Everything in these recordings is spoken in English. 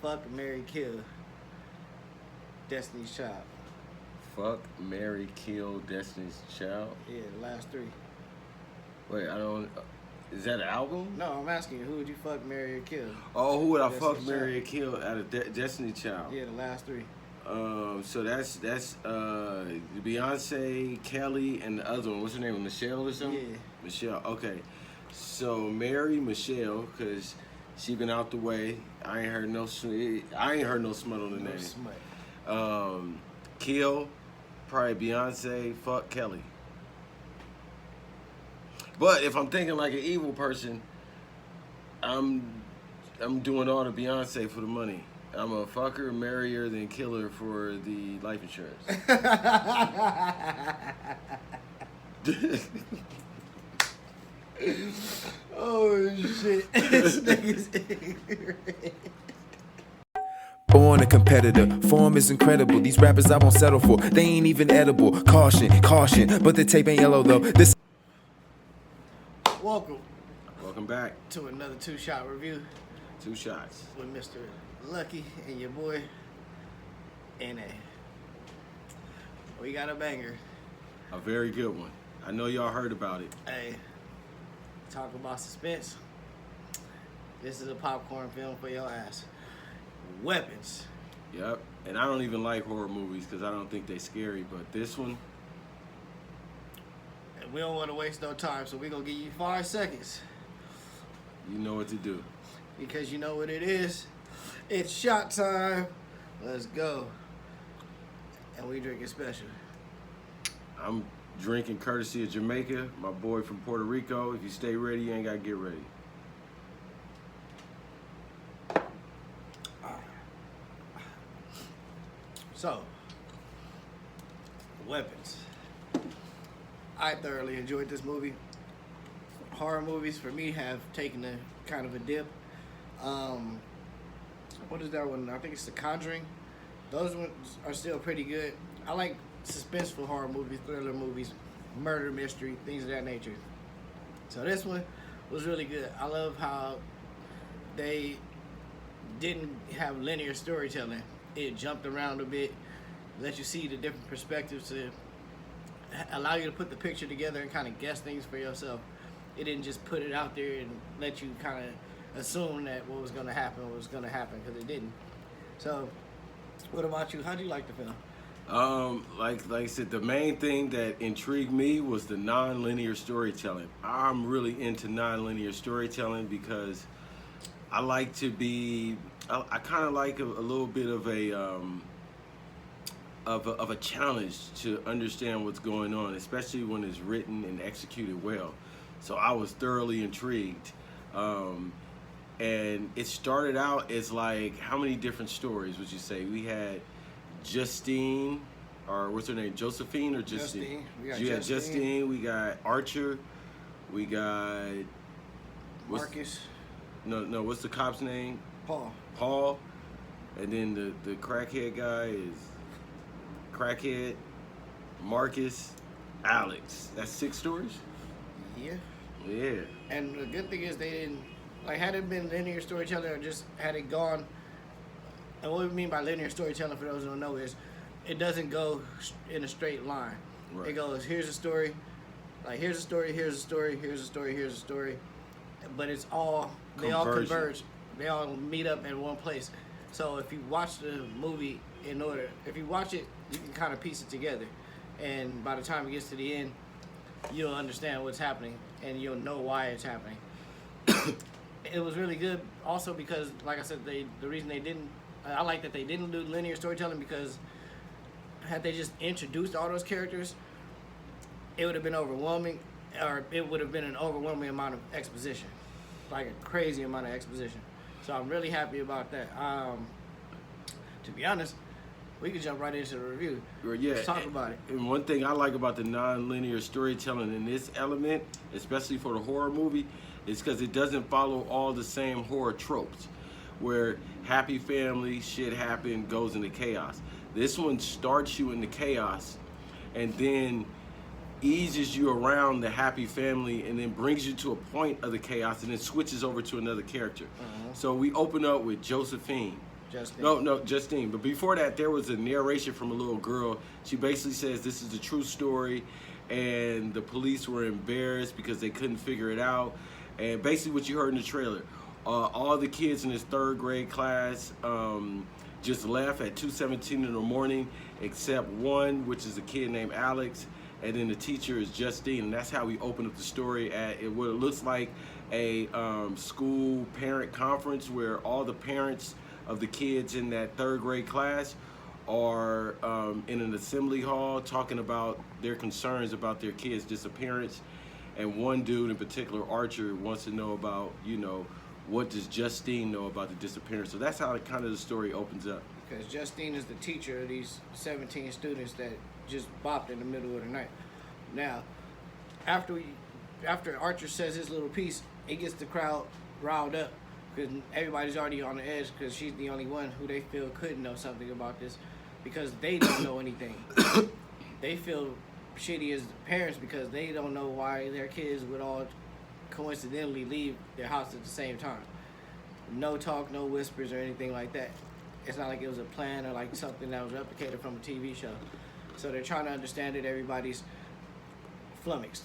fuck, marry, kill Destiny's Child? Fuck, marry, kill Destiny's Child. Yeah, the last three. Wait, I don't. Is that an album? No, I'm asking you, who would you fuck, marry, or kill? Oh, who would I Destiny's fuck, marry, or Child. kill out of Destiny Child? Yeah, the last three. So that's Beyonce, Kelly, and the other one. What's her name? Michelle or something? Yeah. Michelle. Okay. So marry Michelle because she been out the way. I ain't heard no smut on the No name. smut. Kill, probably Beyonce. Fuck Kelly. But if I'm thinking like an evil person, I'm doing all the Beyonce for the money. I'm a fucker, marry her, then kill her for the life insurance. Oh shit. This nigga's ignorant. Born a competitor, form is incredible. These rappers I won't settle for, they ain't even edible. Caution, caution, but the tape ain't yellow though. This Welcome back. to another two-shot review 2 shots. with Mr. Lucky and your boy N.A. We got a banger. A very good one. I know y'all heard about it. Hey, talk about suspense. This is a popcorn film for your ass. Weapons. Yep. And I don't even like horror movies because I don't think they scary, but this one, And we don't want to waste no time, so we're going to give you 5 seconds. you know what to do. Because you know what it is. It's shot time. Let's go. And we drinking special. I'm drinking courtesy of Jamaica, my boy from Puerto Rico. If you stay ready, you ain't got to get ready. So, Weapons. I thoroughly enjoyed this movie. Horror movies for me have taken a kind of a dip. What is that one? I think it's The Conjuring. Those ones are still pretty good. I like suspenseful horror movies, thriller movies, murder mystery, things of that nature. So this one was really good. I love how they didn't have linear storytelling. It jumped around a bit, let you see the different perspectives to allow you to put the picture together and kind of guess things for yourself. It didn't just put it out there and let you kind of assume that what was going to happen because it didn't. So, what about you? How'd you like the film? Like I said, the main thing that intrigued me was the non-linear storytelling. I'm really into non-linear storytelling because I like to be. I kind of like a little bit of a challenge to understand what's going on, especially when it's written and executed well. So I was thoroughly intrigued. And it started out as like, how many different stories would you say? We had Justine, or what's her name? Josephine or Justine? We got Justine. We got Archer. We got Marcus. No. What's the cop's name? Paul. And then the crackhead guy is crackhead, Marcus, Alex. That's 6 stories? Yeah. Yeah. And the good thing is they didn't, like, had it been linear storytelling or just had it gone, and what we mean by linear storytelling for those who don't know is it doesn't go in a straight line. Right. It goes, here's a story, like here's a story, here's a story, here's a story, here's a story, but it's all, they all converge. They all meet up in one place. So if you watch the movie in order, if you watch it, you can kind of piece it together. And by the time it gets to the end, you'll understand what's happening and you'll know why it's happening. It was really good also because, like I said, the reason they didn't, I like that they didn't do linear storytelling because had they just introduced all those characters, it would have been overwhelming, or it would have been an overwhelming amount of exposition, like a crazy amount of exposition. So I'm really happy about that. To be honest, we can jump right into the review. Yeah, Let's talk about it. And one thing I like about the non-linear storytelling in this element, especially for the horror movie, is because it doesn't follow all the same horror tropes, where happy family, shit happen, goes into chaos. This one starts you in the chaos and then eases you around the happy family and then brings you to a point of the chaos and then switches over to another character. So we open up with Josephine. Justine. No, Justine. But before that, there was a narration from a little girl. She basically says this is a true story, and the police were embarrassed because they couldn't figure it out. And basically what you heard in the trailer, all the kids in this 3rd grade class just left at 2:17 in the morning, except one, which is a kid named Alex, and then the teacher is Justine. And that's how we open up the story at what it looks like a school parent conference where all the parents of the kids in that 3rd grade class are in an assembly hall talking about their concerns about their kids' disappearance. And one dude in particular, Archer, wants to know about, what does Justine know about the disappearance. So that's how kind of the story opens up. Because Justine is the teacher of these 17 students that just bopped in the middle of the night. Now, after Archer says his little piece, it gets the crowd riled up because everybody's already on the edge because she's the only one who they feel could know something about this because they don't know anything. They feel shitty as parents because they don't know why their kids would all coincidentally leave their house at the same time. No talk, no whispers or anything like that. It's not like it was a plan or like something that was replicated from a TV show. So they're trying to understand it. Everybody's flummoxed.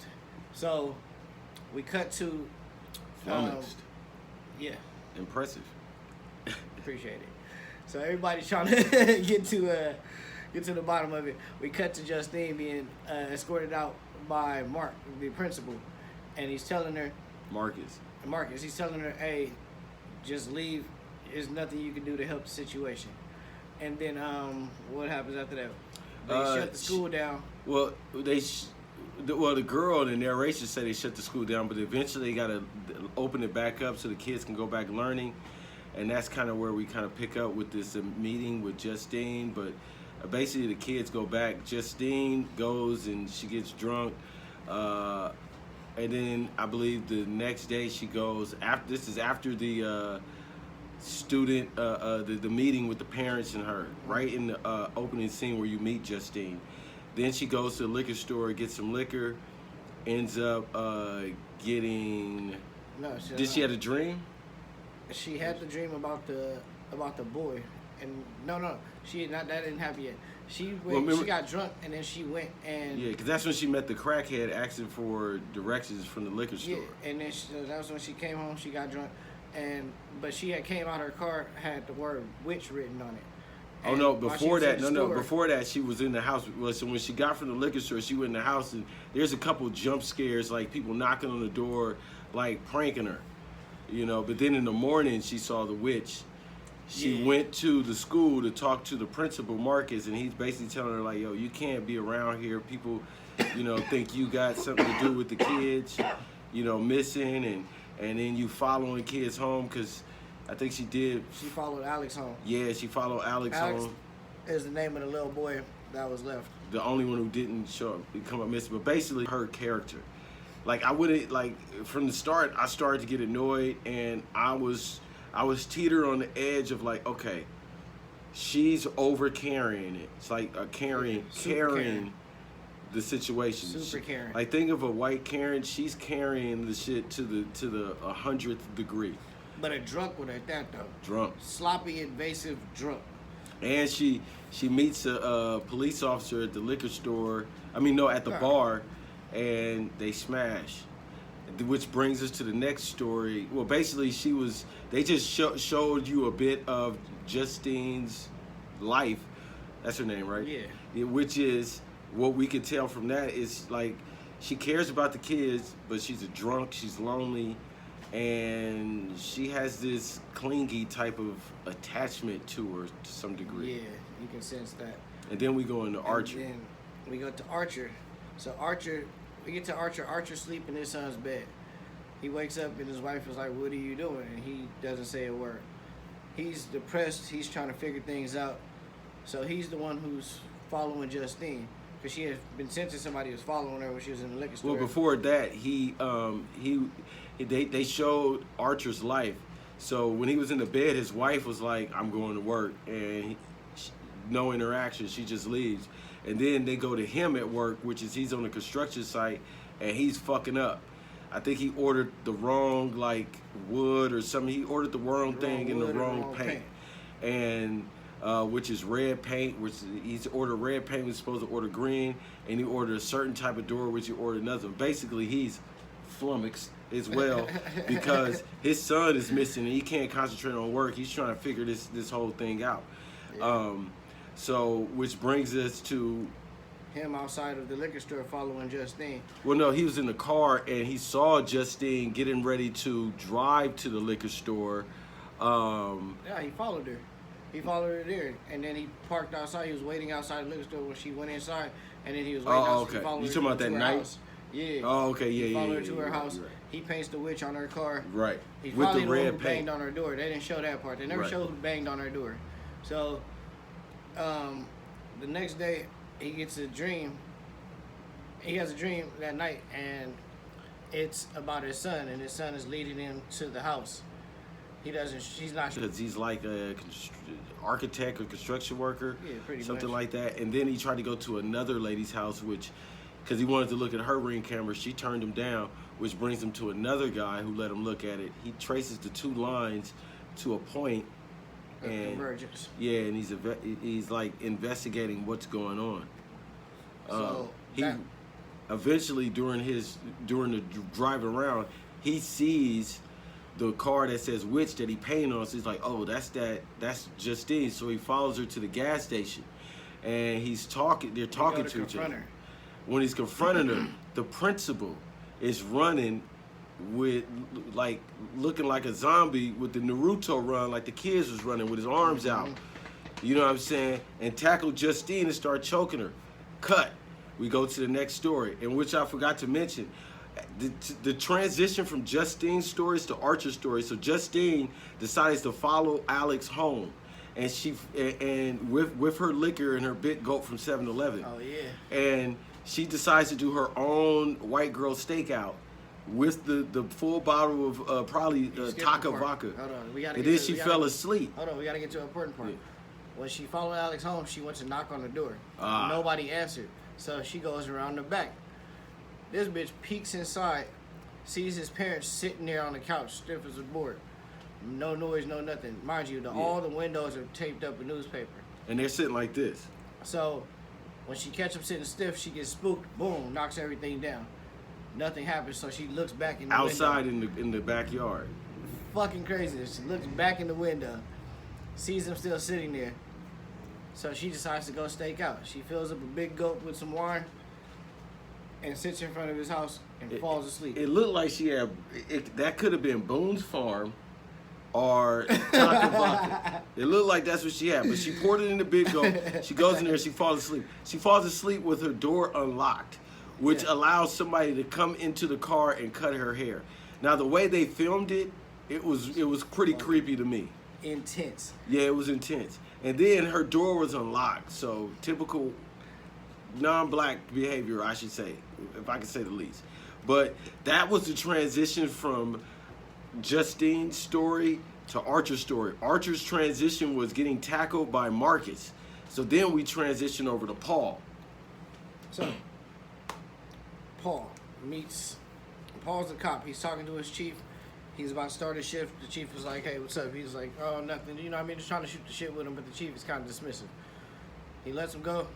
So we cut to Flummoxed. Yeah. Impressive. Appreciate it. So everybody's trying to get to the bottom of it. We cut to Justine being escorted out by Mark, the principal, and he's telling her, Marcus, he's telling her, hey, just leave. There's nothing you can do to help the situation. And then what happens after that? They shut the school down. Well, the girl in the narration said they shut the school down, but eventually they got to open it back up so the kids can go back learning. And that's kind of where we kind of pick up with this meeting with Justine. But basically the kids go back. Justine goes and she gets drunk. And then I believe the next day she goes, this is after the student, the meeting with the parents and her, right in the opening scene where you meet Justine. Then she goes to the liquor store, gets some liquor, ends up getting... No, Did she have a dream? She had the dream about the boy, and no, she had not. That didn't happen yet. She went, she got drunk, and then she went and because that's when she met the crackhead asking for directions from the liquor store. Yeah, and then that was when she came home. She got drunk, but she had came out her car had the word witch written on it. Oh no! Before that, before that, she was in the house. Well, so when she got from the liquor store, she went in the house, and there's a couple jump scares, like people knocking on the door, like pranking her, But then in the morning, she saw the witch. She went to the school to talk to the principal, Marcus, and he's basically telling her like, "Yo, you can't be around here. People, think you got something to do with the kids, missing, and then you following kids home because." I think she did. She followed Alex home. Yeah, she followed Alex home. Is the name of the little boy that was left. The only one who didn't show up, come up missing. But basically, her character. Like I wouldn't from the start. I started to get annoyed, and I was teeter on the edge of like, okay, she's over carrying it. It's like a carrying the situation. Super Karen. Like think of a white Karen. She's carrying the shit to the 100th degree. But a drunk one at that though. Drunk. Sloppy, invasive drunk. And she meets a police officer at the liquor store. At the bar, and they smash. Which brings us to the next story. Well, basically, they just showed you a bit of Justine's life. That's her name, right? Yeah. Which is what we could tell from that is like she cares about the kids, but she's a drunk. She's lonely. And she has this clingy type of attachment to her to some degree. Yeah, you can sense that. And then we go into Archer. And then we go to Archer. So we get to Archer. Archer's sleeping in his son's bed. He wakes up and his wife is like, "What are you doing?" And he doesn't say a word. He's depressed. He's trying to figure things out. So he's the one who's following Justine because she had been sensing somebody was following her when she was in the liquor store. Well, before that, they showed Archer's life. So when he was in the bed, his wife was like, "I'm going to work," and no interaction. She just leaves. And then they go to him at work, which is he's on a construction site, and he's fucking up. I think he ordered the wrong wood or something. He ordered the wrong thing in the wrong paint. and which is red paint, which he's ordered red paint, was supposed to order green, and he ordered a certain type of door, which he ordered another. Basically, he's flummoxed as well because his son is missing and he can't concentrate on work. He's trying to figure this whole thing out. Yeah. So, which brings us to him outside of the liquor store following Justine. Well, no, he was in the car and he saw Justine getting ready to drive to the liquor store. Yeah, he followed her. He followed her there, and then he parked outside. He was waiting outside the liquor store when she went inside, and then he was waiting outside. Okay. You talking about that night? House. Yeah. Oh, okay, yeah, he yeah. Followed her to her house. Right. He paints the witch on her car. Right. He's with probably the the one red who paint banged on her door. They didn't show that part. They never showed who banged on her door. So, the next day, he gets a dream. He has a dream that night, and it's about his son, and his son is leading him to the house. He's not. Because he's like a architect or construction worker, yeah, pretty something much. like that. And then he tried to go to another lady's house, which, because he wanted to look at her Ring camera, she turned him down, which brings him to another guy who let him look at it. He traces the two lines to a point, and convergence. Yeah, and he's like investigating what's going on. So he eventually during the drive around, he sees the car that says witch that he painted on. So he's like, oh, that's Justine. So he follows her to the gas station, and they're talking to each other. When he's confronting her, the principal is running with, like, looking like a zombie with the Naruto run, like the kids was running with his arms out. You know what I'm saying? And tackled Justine and start choking her. Cut. We go to the next story, in which I forgot to mention. The transition from Justine's stories to Archer's stories. So Justine decides to follow Alex home, and with her liquor and her big gulp from 7-Eleven. Oh yeah. And she decides to do her own white girl stakeout with the full bottle of probably Taka vodka. Hold on, and then she fell asleep. Hold on, we gotta get to an important part. Yeah. When she followed Alex home, she went to knock on the door. Ah. Nobody answered, so she goes around the back. This bitch peeks inside, sees his parents sitting there on the couch, stiff as a board. No noise, no nothing. Mind you, all the windows are taped up with newspaper. And they're sitting like this. So, when she catches them sitting stiff, she gets spooked. Boom, knocks everything down. Nothing happens, so she looks back in the outside window. in the backyard. Fucking crazy. She looks back in the window, sees him still sitting there. So she decides to go stake out. She fills up a big gulp with some wine and sits in front of his house and falls asleep. It looked like she had, that could have been Boone's Farm or Taka vodka. It looked like that's what she had, but she poured it in the big gulp. She goes in there, she falls asleep. She falls asleep with her door unlocked, which allows somebody to come into the car and cut her hair. Now, the way they filmed it, it was pretty creepy to me. Intense. Yeah, it was intense. And then her door was unlocked, so typical non-black behavior, I should say, if I can say the least. But that was the transition from Justine's story to Archer's story. Archer's transition was getting tackled by Marcus. So then we transition over to Paul. So, Paul's a cop. He's talking to his chief. He's about to start his shift. The chief was like, hey, what's up? He's like, oh, nothing. You know what I mean? Just trying to shoot the shit with him, but the chief is kind of dismissive. He lets him go.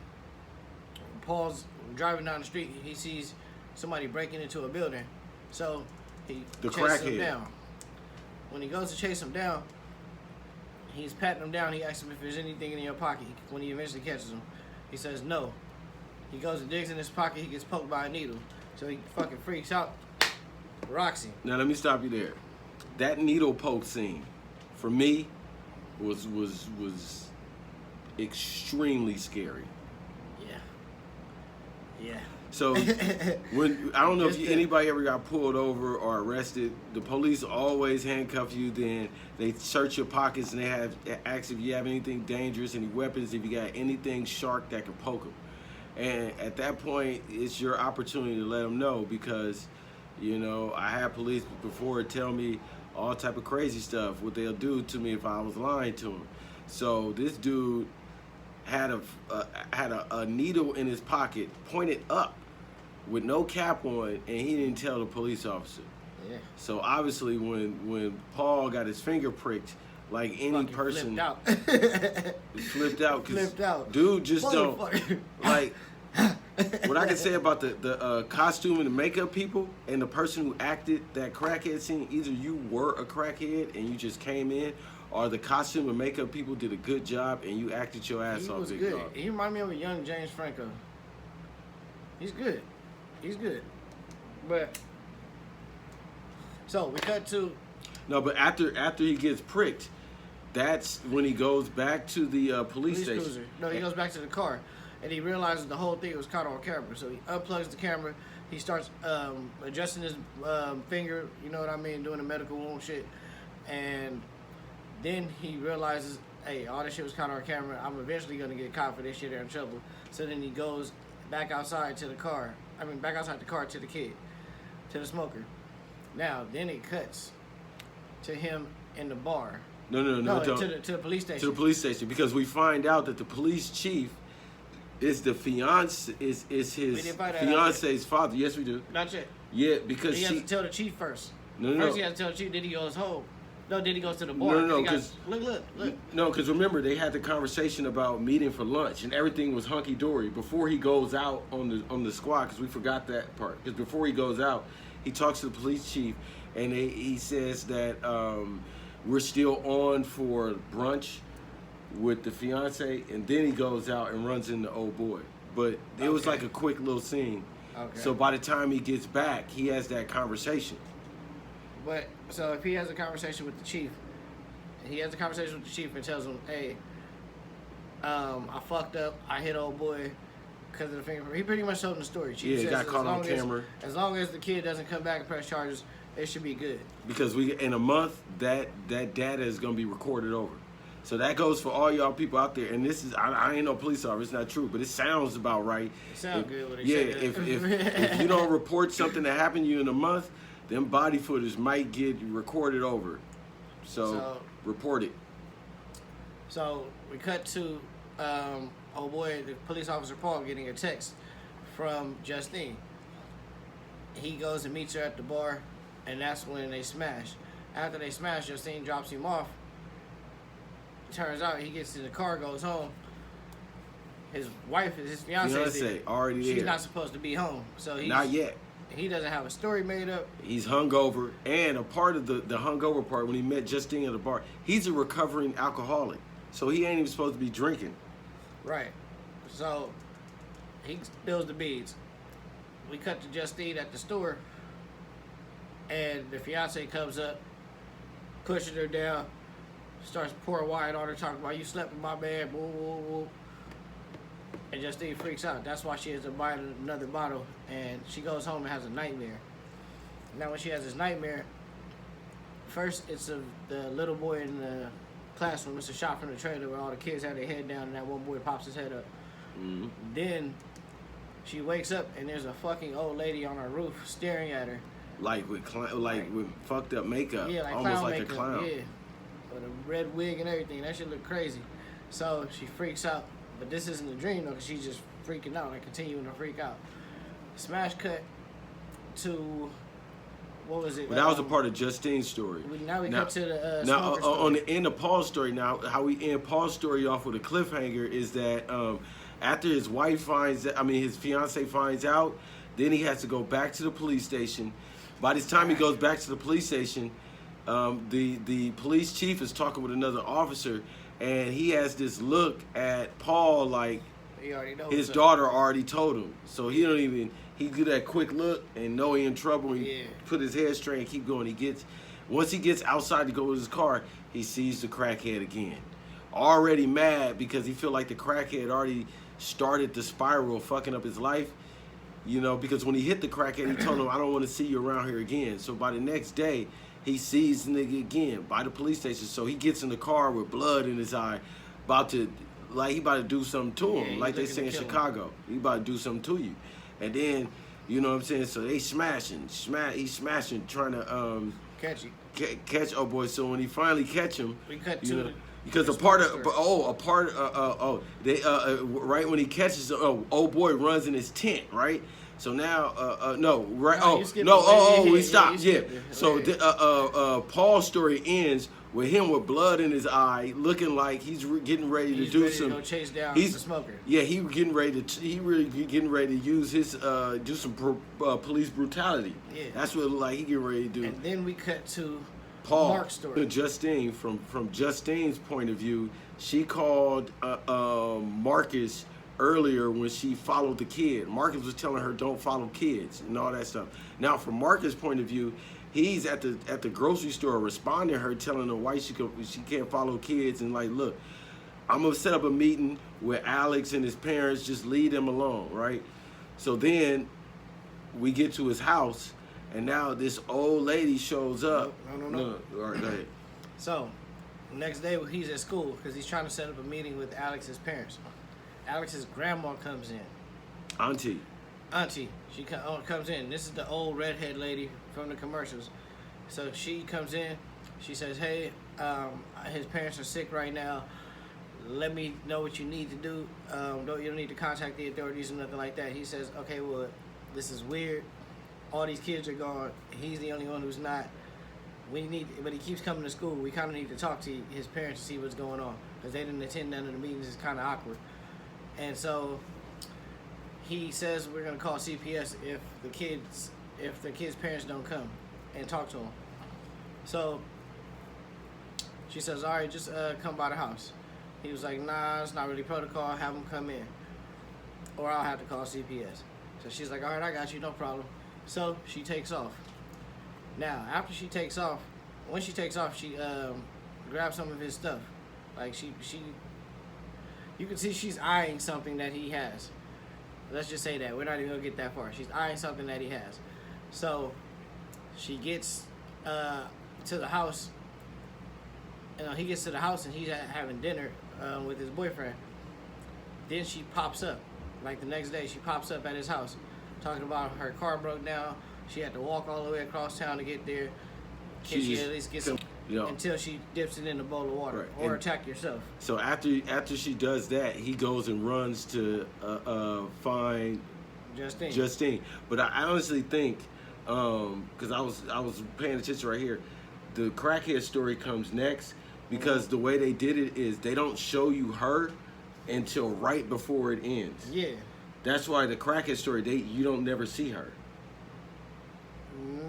Paul's driving down the street. He sees somebody breaking into a building. So he chases him down. When he goes to chase him down, he's patting him down. He asks him if there's anything in your pocket. When he eventually catches him, he says no. He goes and digs in his pocket. He gets poked by a needle. So he fucking freaks out. Rocks him. Now let me stop you there. That needle poke scene, for me, was extremely scary. Yeah. So when I don't know if anybody ever got pulled over or arrested, the police always handcuff you. Then they search your pockets and they ask if you have anything dangerous, any weapons, if you got anything sharp that can poke them. And at that point, it's your opportunity to let them know, because, you know, I had police before tell me all type of crazy stuff, what they'll do to me if I was lying to them. So this dude had a needle in his pocket pointed up with no cap on, and he didn't tell the police officer. Yeah. So obviously when Paul got his finger pricked like any Fucking person. Flipped out. Flipped out. Dude just don't like. What I can say about the costume and the makeup people and the person who acted that crackhead scene, either you were a crackhead and you just came in, or the costume and makeup people did a good job and you acted your ass off. He was good. He reminded me of a young James Franco. He's good. But so we cut to. No, but after he gets pricked, that's when he goes back to the police station. Cruiser. No, he goes back to the car. And he realizes the whole thing was caught on camera. So he unplugs the camera. He starts adjusting his finger, you know what I mean, doing the medical wound shit. And then he realizes, hey, all this shit was caught on camera. I'm eventually going to get caught for this shit or in trouble. So then he goes back outside to the car. Back outside the car to the kid, to the smoker. Now, then it cuts to him in the bar. No, to the police station. To the police station, because we find out that the police chief is the fiance, is his fiance's father. Yes, we do. Not yet. Yeah, because he has to tell the chief first. No. First, he has to tell the chief. Then he goes home. No, then he goes to the bar. No, because look. No, because remember they had the conversation about meeting for lunch, and everything was hunky dory before he goes out on the squad. Because we forgot that part. Because before he goes out, he talks to the police chief, and he says that we're still on for brunch with the fiance, and then he goes out and runs into old boy. But it was like a quick little scene. Okay. So by the time he gets back, he has that conversation. But so if he has a conversation with the chief, and tells him, "Hey, I fucked up. I hit old boy because of the fingerprint." He pretty much told him the story. Chief he got caught on camera. As long as the kid doesn't come back and press charges, it should be good. Because in a month that data is gonna be recorded over. So that goes for all y'all people out there. And this is, I ain't no police officer, it's not true, but it sounds about right. It sounds good when if you don't report something that happened to you in a month, then body footage might get recorded over. So report it. So we cut to oh boy, the police officer Paul getting a text from Justine. He goes and meets her at the bar, and that's when they smash. After they smash, Justine drops him off. Turns out he gets in the car, goes home. His wife, his fiance, already she's there. not supposed to be home, so not yet. He doesn't have a story made up. He's hungover, and a part of the hungover part when he met Justine at the bar, he's a recovering alcoholic, so he ain't even supposed to be drinking. Right. So he spills the beads. We cut to Justine at the store, and the fiance comes up, pushes her down, starts pouring wine on her, talking about, "You slept with my man," woo, woo, woo. And Justine freaks out. That's why she ends up buying another bottle, and she goes home and has a nightmare. Now when she has this nightmare, first it's the little boy in the classroom. It's a shot from the trailer where all the kids have their head down and that one boy pops his head up. Mm-hmm. Then she wakes up and there's a fucking old lady on her roof staring at her. Like with fucked up makeup. Yeah, like almost clown like makeup. a clown. Yeah. With a red wig and everything. That shit look crazy. So she freaks out. But this isn't a dream though, because she's just freaking out and continuing to freak out. Smash cut to, what was it? But that was a part of Justine's story. Now we cut to the now story. on the end of Paul's story. Now how we end Paul's story off with a cliffhanger is that after his his fiance finds out, then he has to go back to the police station. By this time he goes back to the police station, the police chief is talking with another officer, and he has this look at Paul like he already knows his daughter already told him. So he do that quick look and know he in trouble. He put his head straight and keep going. Once he gets outside to go with his car, he sees the crackhead again. Already mad because he feel like the crackhead already started the spiral fucking up his life. You know, because when he hit the crackhead, he told him, "I don't want to see you around here again." So by the next day, he sees the nigga again by the police station. So he gets in the car with blood in his eye, he about to do something to him, like they say in Chicago. He about to do something to you. And then, you know what I'm saying? So they he's smashing, trying to catch old boy. So when he finally catch him, we cut to because right when he catches old boy runs in his tent, right? So now, no, right? No, We stopped. you Yeah. skipped it. So Right. Paul's story ends with him with blood in his eye, looking like he's getting ready to do some. To go chase down He's the smoker. Yeah, he really getting ready to use his do some police brutality. Yeah. That's what it looked like he getting ready to do. And then we cut to Paul, Mark's story. Justine, from Justine's point of view, she called Marcus earlier when she followed the kid. Marcus was telling her don't follow kids and all that stuff. Now, from Marcus' point of view, he's at the grocery store responding to her, telling her why she can't follow kids, and like, look, I'm gonna set up a meeting with Alex and his parents. Just leave them alone, right? So then we get to his house, and now this old lady shows up. No. All right, go ahead. So, next day he's at school because he's trying to set up a meeting with Alex's parents. Alex's grandma comes in. Auntie. She comes in. This is the old redhead lady from the commercials. So she comes in. She says, hey, his parents are sick right now. Let me know what you need to do. You don't need to contact the authorities or nothing like that. He says, okay, well, this is weird. All these kids are gone. He's the only one who's not. But he keeps coming to school. We kind of need to talk to his parents to see what's going on because they didn't attend none of the meetings. It's kind of awkward. And so he says we're gonna call CPS if the kids' parents don't come and talk to him. So she says, all right, just come by the house. He was like, nah, it's not really protocol. Have them come in, or I'll have to call CPS. So she's like, all right, I got you, no problem. So she takes off. Now, after she takes off, when she takes off, she grabs some of his stuff. Like you can see she's eyeing something that he has. Let's just say that. We're not even going to get that far. She's eyeing something that he has. So she gets to the house. He gets to the house and he's having dinner with his boyfriend. Then she pops up. Like the next day, she pops up at his house talking about her car broke down. She had to walk all the way across town to get there. Can she at least get some... until she dips it in a bowl of water, right. Or attack yourself. So after she does that, he goes and runs to find Justine. But I honestly think, because I was paying attention right here, the crackhead story comes next because the way they did it is they don't show you her until right before it ends. Yeah. That's why the crackhead story, you don't never see her.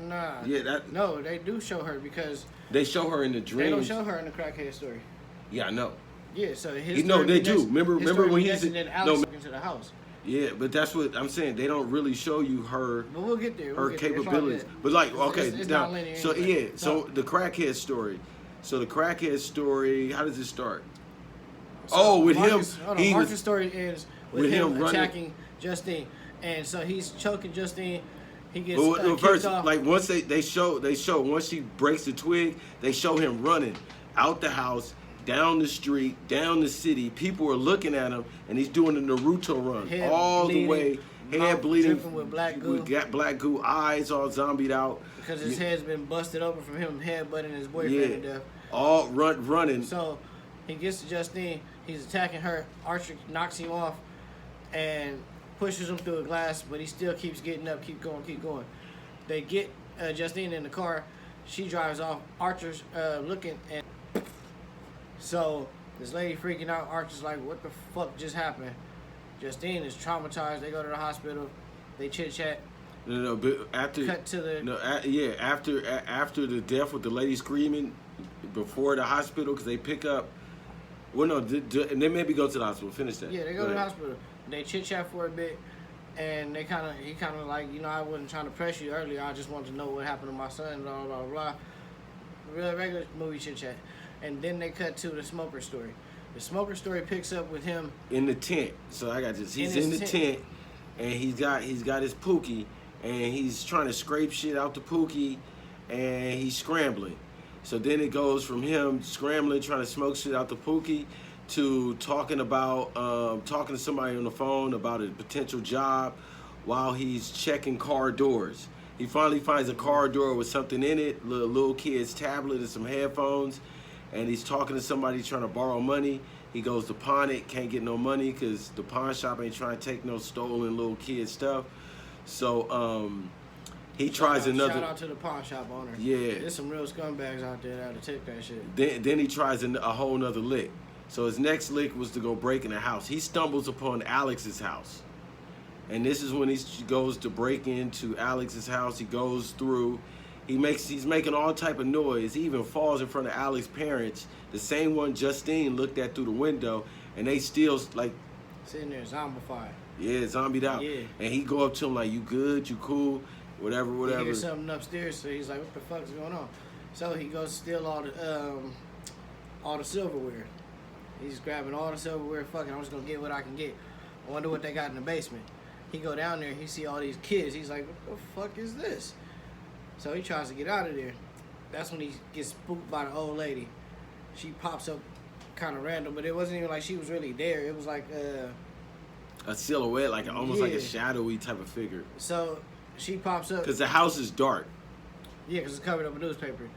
Nah. Yeah. No, they do show her because they show her in the dreams. They don't show her in the crackhead story. Yeah, I know. Yeah, so his no, they do. Remember when he's into the house. Yeah, but that's what I'm saying. They don't really show you her. But we'll get there. Her capabilities. But like, okay, it's now, not linear. So anyway. yeah, so the crackhead story. So the crackhead story. How does it start? So with Marcus, him. Marcus' story ends with him running, attacking Justine, and so he's choking Justine. He gets first, off. like once they show once she breaks the twig, they show him running out the house, down the street, down the city. People are looking at him, and he's doing the Naruto run Head all bleeding, the way, head bleeding with black goo. Got black goo, eyes all zombied out because his head's been busted open from him headbutting his boyfriend to death. All running. So he gets to Justine. He's attacking her. Archer knocks him off and pushes him through a glass, but he still keeps getting up, keep going. They get Justine in the car. She drives off. Archer's looking, and so this lady freaking out. Archer's like, what the fuck just happened? Justine is traumatized. They go to the hospital. They chit-chat. No, but after... Cut to the... after the death with the lady screaming before the hospital, because they pick up... Well, no, and they maybe go to the hospital. Finish that. Yeah, they go to the hospital. They chit-chat for a bit, and he kind of like, I wasn't trying to press you earlier. I just wanted to know what happened to my son, blah, blah, blah. Real regular movie chit-chat. And then they cut to the smoker story. The smoker story picks up with him... in the tent. So I got this. He's in the tent, and he's got his pookie, and he's trying to scrape shit out the pookie, and he's scrambling. So then it goes from him scrambling, trying to smoke shit out the pookie, to talking to somebody on the phone about a potential job while he's checking car doors. He finally finds a car door with something in it, little kid's tablet and some headphones, and he's talking to somebody trying to borrow money. He goes to pawn it, can't get no money because the pawn shop ain't trying to take no stolen little kid stuff. So he tries another. Shout out to the pawn shop owner. Yeah. There's some real scumbags out there that'll take that shit. Then he tries a whole nother lick. So his next lick was to go break in a house. He stumbles upon Alex's house. And this is when he goes to break into Alex's house. He goes through. He's making all type of noise. He even falls in front of Alex's parents, the same one Justine looked at through the window, and they still like sitting there zombified. Yeah, zombied out. Yeah. And he go up to him like, "You good? You cool? Whatever." He hears something upstairs, so he's like, "What the fuck is going on?" So he goes to steal all the silverware. He's grabbing all the silverware. Fucking, I'm just gonna get what I can get. I wonder what they got in the basement. He go down there. He see all these kids. He's like, "What the fuck is this?" So he tries to get out of there. That's when he gets spooked by the old lady. She pops up kind of random, but it wasn't even like she was really there. It was like a silhouette, like almost like a shadowy type of figure. So she pops up. Because the house is dark. Yeah, because it's covered up with newspaper.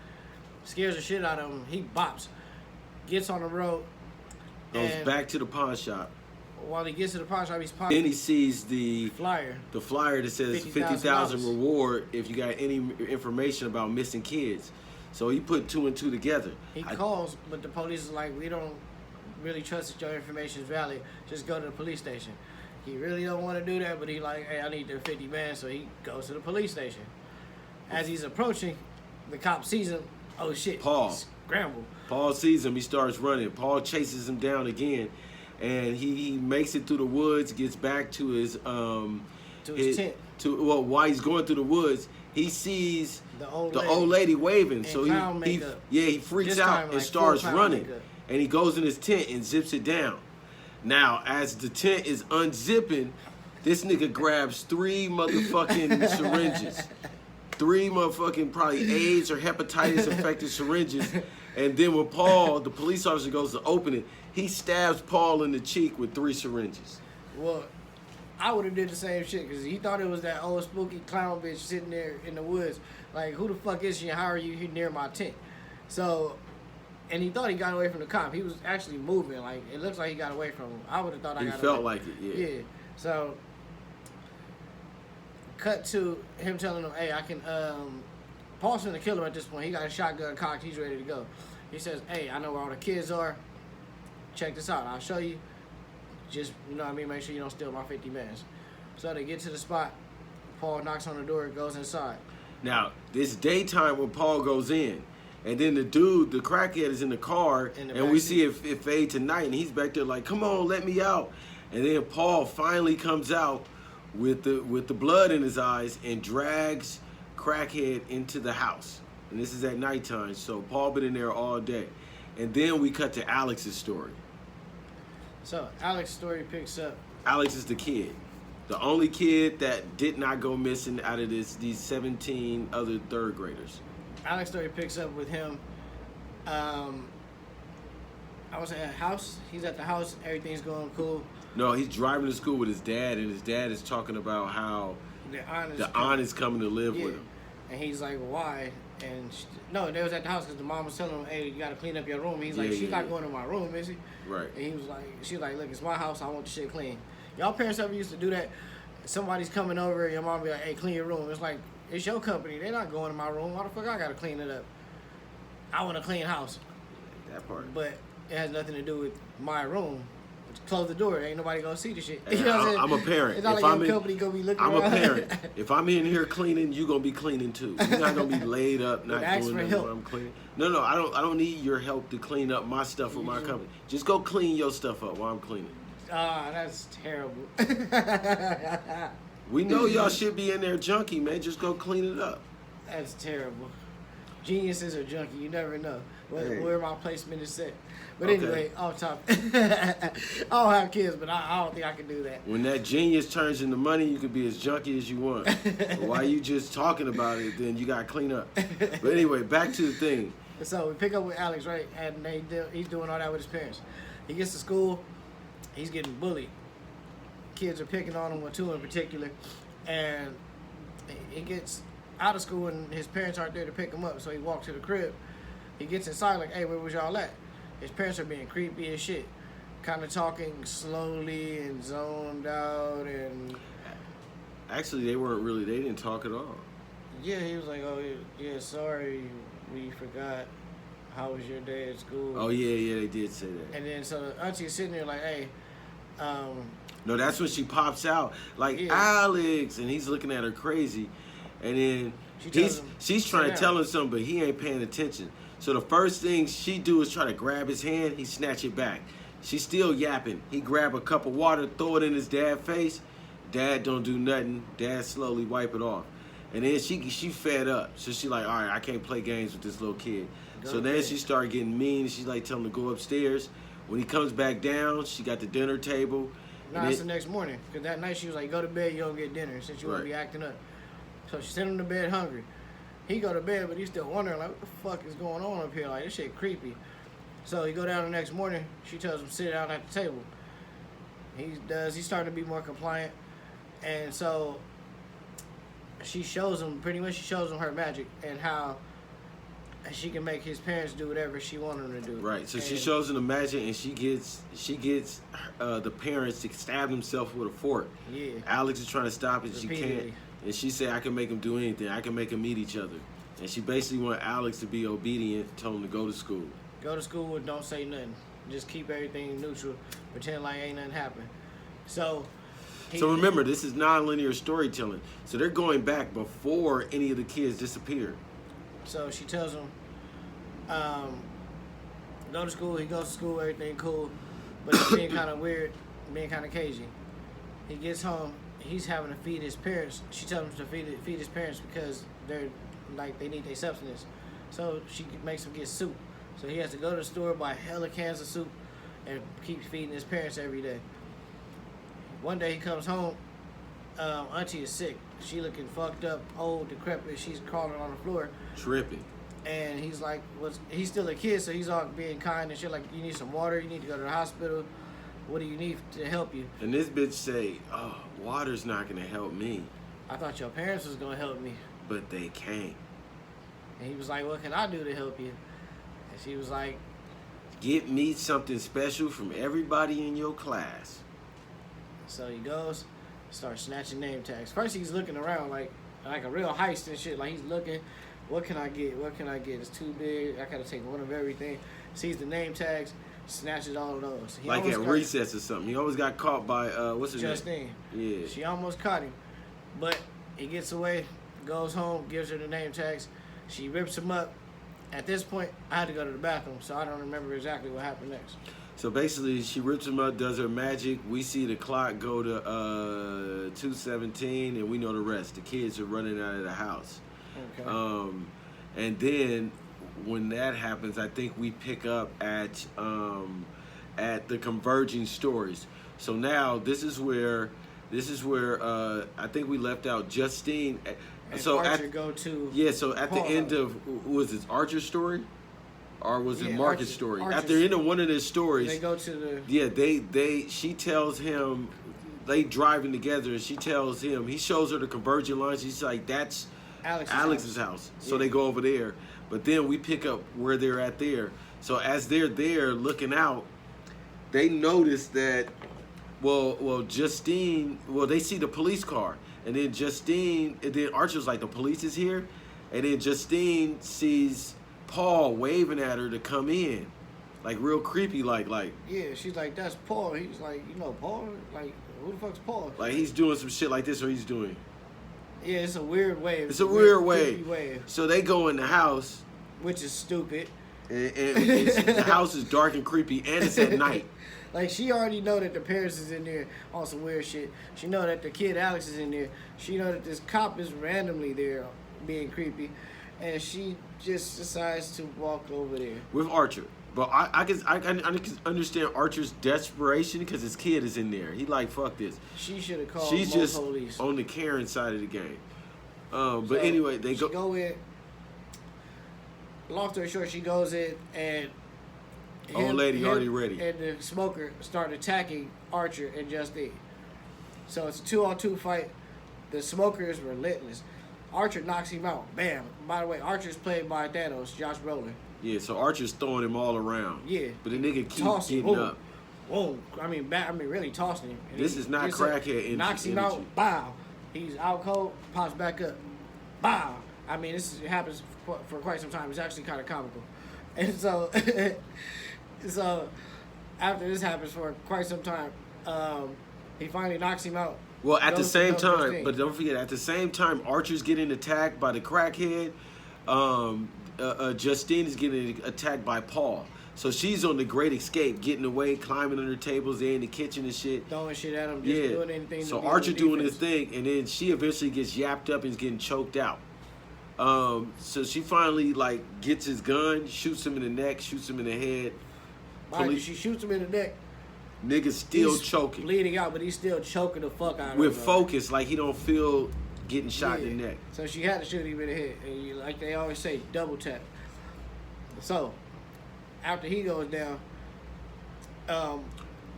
Scares the shit out of him. He bops. Gets on the road. Goes back to the pawn shop. While he gets to the pawn shop, he's popping. Then he sees the flyer that says 50,000 reward if you got any information about missing kids. So he put two and two together. He calls, but the police is like, "We don't really trust that your information is valid. Just go to the police station." He really don't want to do that, but he like, "Hey, I need their 50 man," so he goes to the police station. As he's approaching, the cop sees him. Oh shit! Paul scramble. Paul sees him. He starts running. Paul chases him down again. And he makes it through the woods, gets back to his tent. While he's going through the woods, he sees the old lady waving. So he freaks out and starts running. And he goes in his tent and zips it down. Now, as the tent is unzipping, this nigga grabs 3 motherfucking syringes. 3 motherfucking probably AIDS or hepatitis infected syringes. And then when Paul, the police officer, goes to open it, he stabs Paul in the cheek with 3 syringes. Well, I would have did the same shit because he thought it was that old spooky clown bitch sitting there in the woods. Like, who the fuck is she and how are you here near my tent? So, and he thought he got away from the cop. He was actually moving. Like, it looks like he got away from him. I would have thought I got away. He felt like it, yeah. Yeah. So, cut to him telling him, "Hey, I can, Paul's gonna kill him at this point. He got a shotgun cocked. He's ready to go." He says, "Hey, I know where all the kids are. Check this out. I'll show you. Just, you know what I mean, make sure you don't steal my 50 mans." So they get to the spot. Paul knocks on the door and goes inside. Now, it's daytime when Paul goes in. And then the dude, the crackhead, is in the car. And we see it fade to night. And he's back there like, "Come on, let me out." And then Paul finally comes out with the blood in his eyes and drags crackhead into the house. And this is at nighttime, so Paul been in there all day. And then we cut to Alex's story. So Alex's story picks up. Alex is the kid. The only kid that did not go missing out of these 17 other 3rd graders. Alex's story picks up with him. I was at a house. He's at the house. Everything's going cool. No, he's driving to school with his dad, and his dad is talking about how the aunt is coming to live with him. And he's like, "Why?" And they was at the house because the mom was telling him, "Hey, you got to clean up your room." He's like, "She's not going to my room, is she?" Right. And he was like, "She's like, look, it's my house. I want the shit clean." Y'all parents ever used to do that? Somebody's coming over, your mom be like, "Hey, clean your room." It's like, it's your company. They're not going to my room. Why the fuck I got to clean it up? I want a clean house. That part. But it has nothing to do with my room. Close the door. Ain't nobody gonna see the shit. You know what I'm saying? I'm a parent. It's not if like I'm your company gonna be looking I'm around. a parent. If I'm in here cleaning, you gonna be cleaning too. You're not gonna be laid up, not doing nothing while I'm cleaning. No, I don't need your help to clean up my stuff with my company. Just go clean your stuff up while I'm cleaning. That's terrible. We know y'all should be in there junky, man. Just go clean it up. That's terrible. Geniuses are junky. You never know where my placement is set. But anyway, off topic. I don't have kids, but I don't think I can do that. When that genius turns into money, you can be as junky as you want. But while you just talking about it, then you got to clean up. But anyway, back to the thing. So we pick up with Alex, right? And he's doing all that with his parents. He gets to school. He's getting bullied. Kids are picking on him, 2 in particular. And he gets out of school, and his parents aren't there to pick him up. So he walks to the crib. He gets inside like, "Hey, where was y'all at?" His parents are being creepy as shit, kind of talking slowly and zoned out, and Actually, they weren't really. They didn't talk at all. Yeah, he was like, "Oh yeah, sorry, we forgot. How was your day at school?" Oh yeah, they did say that. And then so the auntie's sitting there like, "Hey, no, that's when she pops out like Alex, and he's looking at her crazy, and then she's trying to tell him something, but he ain't paying attention. So the first thing she do is try to grab his hand. He snatch it back. She's still yapping. He grab a cup of water, throw it in his dad's face. Dad don't do nothing. Dad slowly wipe it off. And then she fed up. So she like, all right, I can't play games with this little kid. So then she started getting mean. She's like telling him to go upstairs. When he comes back down, she got the dinner table. No, it's the next morning. Because that night she was like, go to bed, you don't get dinner since you won't be acting up. So she sent him to bed hungry. He go to bed, but he's still wondering, like, what the fuck is going on up here? Like, this shit creepy. So he go down the next morning. She tells him sit down at the table. He does. He's starting to be more compliant. And so she shows him, her magic and how she can make his parents do whatever she wanted them to do. Right. So she shows him the magic, and she gets the parents to stab themselves with a fork. Yeah. Alex is trying to stop it. Repeatedly. She can't. And she said, I can make them do anything. I can make them meet each other. And she basically want Alex to be obedient, told him to go to school. Go to school and don't say nothing. Just keep everything neutral. Pretend like ain't nothing happened. So remember, this is non-linear storytelling. So they're going back before any of the kids disappeared. So she tells him, go to school. He goes to school, everything cool. But he's being kind of weird, being kind of cagey. He gets home. He's having to feed his parents. She tells him to feed his parents because they're like they need their substance. So she makes him get soup. So he has to go to the store, buy hella cans of soup, and keep feeding his parents every day. One day he comes home. Auntie is sick. She looking fucked up, old, decrepit. She's crawling on the floor, tripping. And he's like, he's still a kid, so he's all being kind and shit. Like, you need some water. You need to go to the hospital. What do you need to help you? And this bitch say, oh, water's not going to help me. I thought your parents was going to help me. But they can't. And he was like, what can I do to help you? And she was like, get me something special from everybody in your class. So he goes, starts snatching name tags. First he's looking around like a real heist and shit. Like he's looking, what can I get? What can I get? It's too big. I got to take one of everything. Sees the name tags. Snatches all of those. Like at recess or something. He always got caught by, what's his Justine. name? Yeah. She almost caught him. But he gets away, goes home, gives her the name tags. She rips him up. At this point, I had to go to the bathroom, so I don't remember exactly what happened next. So basically, she rips him up, does her magic. We see the clock go to 2:17, and we know the rest. The kids are running out of the house. Okay. And then when that happens, I think we pick up at the converging stories. So now this is where I think we left out Justine. And so Archer go to so at the end of was it Archer's story, or was it Marcus' story? Archer's, at the end of one of their stories, they go to the she tells him they driving together, and she tells him, he shows her the converging lines. She's like, that's Alex's house. So they go over there. But then we pick up where they're at there. So as they're there looking out, they notice that, Justine, they see the police car. And then Archer's like, the police is here? And then Justine sees Paul waving at her to come in. Like, real creepy, like. Yeah, she's like, that's Paul. He's like, you know Paul? Like, who the fuck's Paul? Like, he's doing some shit like this, or he's doing... Yeah, it's a weird wave. It's a weird wave. So they go in the house. Which is stupid. And the house is dark and creepy, and it's at night. Like, she already know that the parents is in there on some weird shit. She know that the kid Alex is in there. She know that this cop is randomly there being creepy. And she just decides to walk over there. With Archer. But I can understand Archer's desperation because his kid is in there. He like, fuck this. She should have called She's just police. On the Karen side of the game. But anyway, they go in. Long story short, she goes in and old lady already ready. And the smoker start attacking Archer and Justine. So it's a 2-on-2 fight. The smoker is relentless. Archer knocks him out. Bam. By the way, Archer's played by Thanos, Josh Brolin. Yeah, so Archer's throwing him all around. Yeah. But the nigga keeps getting up. Whoa. Really tossing him. And this is not crackhead energy. Knocks him out. Bow. He's out cold, pops back up. Bow. I mean, it happens for quite some time. It's actually kind of comical. And so, so after this happens for quite some time, he finally knocks him out. Well, at the same time, but don't forget, at the same time, Archer's getting attacked by the crackhead. Justine is getting attacked by Paul. So she's on the Great Escape, getting away, climbing under tables, they're in the kitchen and shit. Throwing shit at him, just doing anything. So Archer doing his thing, and then she eventually gets yapped up and is getting choked out. So she finally, like, gets his gun, shoots him in the neck, shoots him in the head. She shoots him in the neck. Nigga's still He's choking. Bleeding out, but he's still choking the fuck out of him. With focus, like he don't feel getting shot in the neck. So she had to shoot him in the head. And like they always say, double tap. So, after he goes down,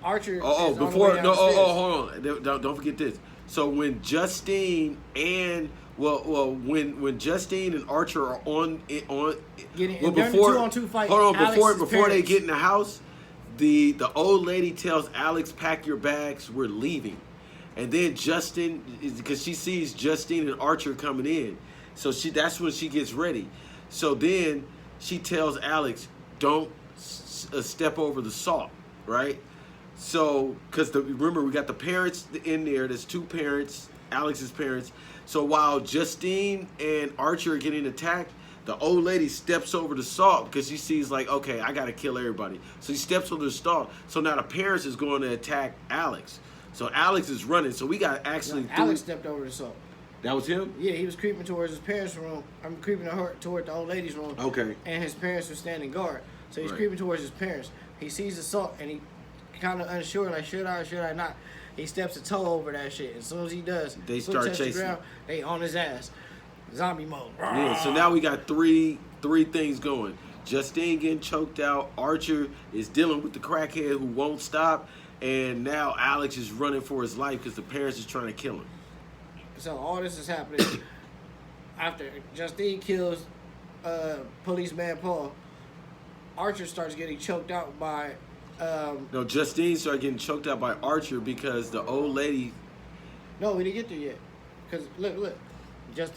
Archer. Hold on. Don't forget this. So when Justine and when Justine and Archer are on before 2-on-2 fight. Hold on, before they get in the house, the old lady tells Alex, "Pack your bags, we're leaving." And then Justin, because she sees Justine and Archer coming in, so that's when she gets ready. So then she tells Alex, "Don't step over the salt," right? So, because remember, we got the parents in there. There's two parents, Alex's parents. So while Justine and Archer are getting attacked, the old lady steps over the salt because she sees, like, okay, I got to kill everybody. So she steps over the salt. So now the parents is going to attack Alex. So Alex is running. So we got actually... Alex stepped over the salt. That was him? Yeah, he was creeping towards his parents' room. I'm creeping toward the old lady's room. Okay. And his parents were standing guard. So he's creeping towards his parents. He sees the salt and he kind of unsure, like, should I or should I not? He steps a toe over that shit. As soon as he does, they start chasing. The ground, they on his ass. Zombie mode. Yeah, so now we got three things going. Justine getting choked out. Archer is dealing with the crackhead who won't stop. And now Alex is running for his life because the parents is trying to kill him. So all this is happening after Justine kills policeman Paul. Archer starts getting choked out by... No, Justine started getting choked out by Archer because the old lady... No, we didn't get there yet. Because, look.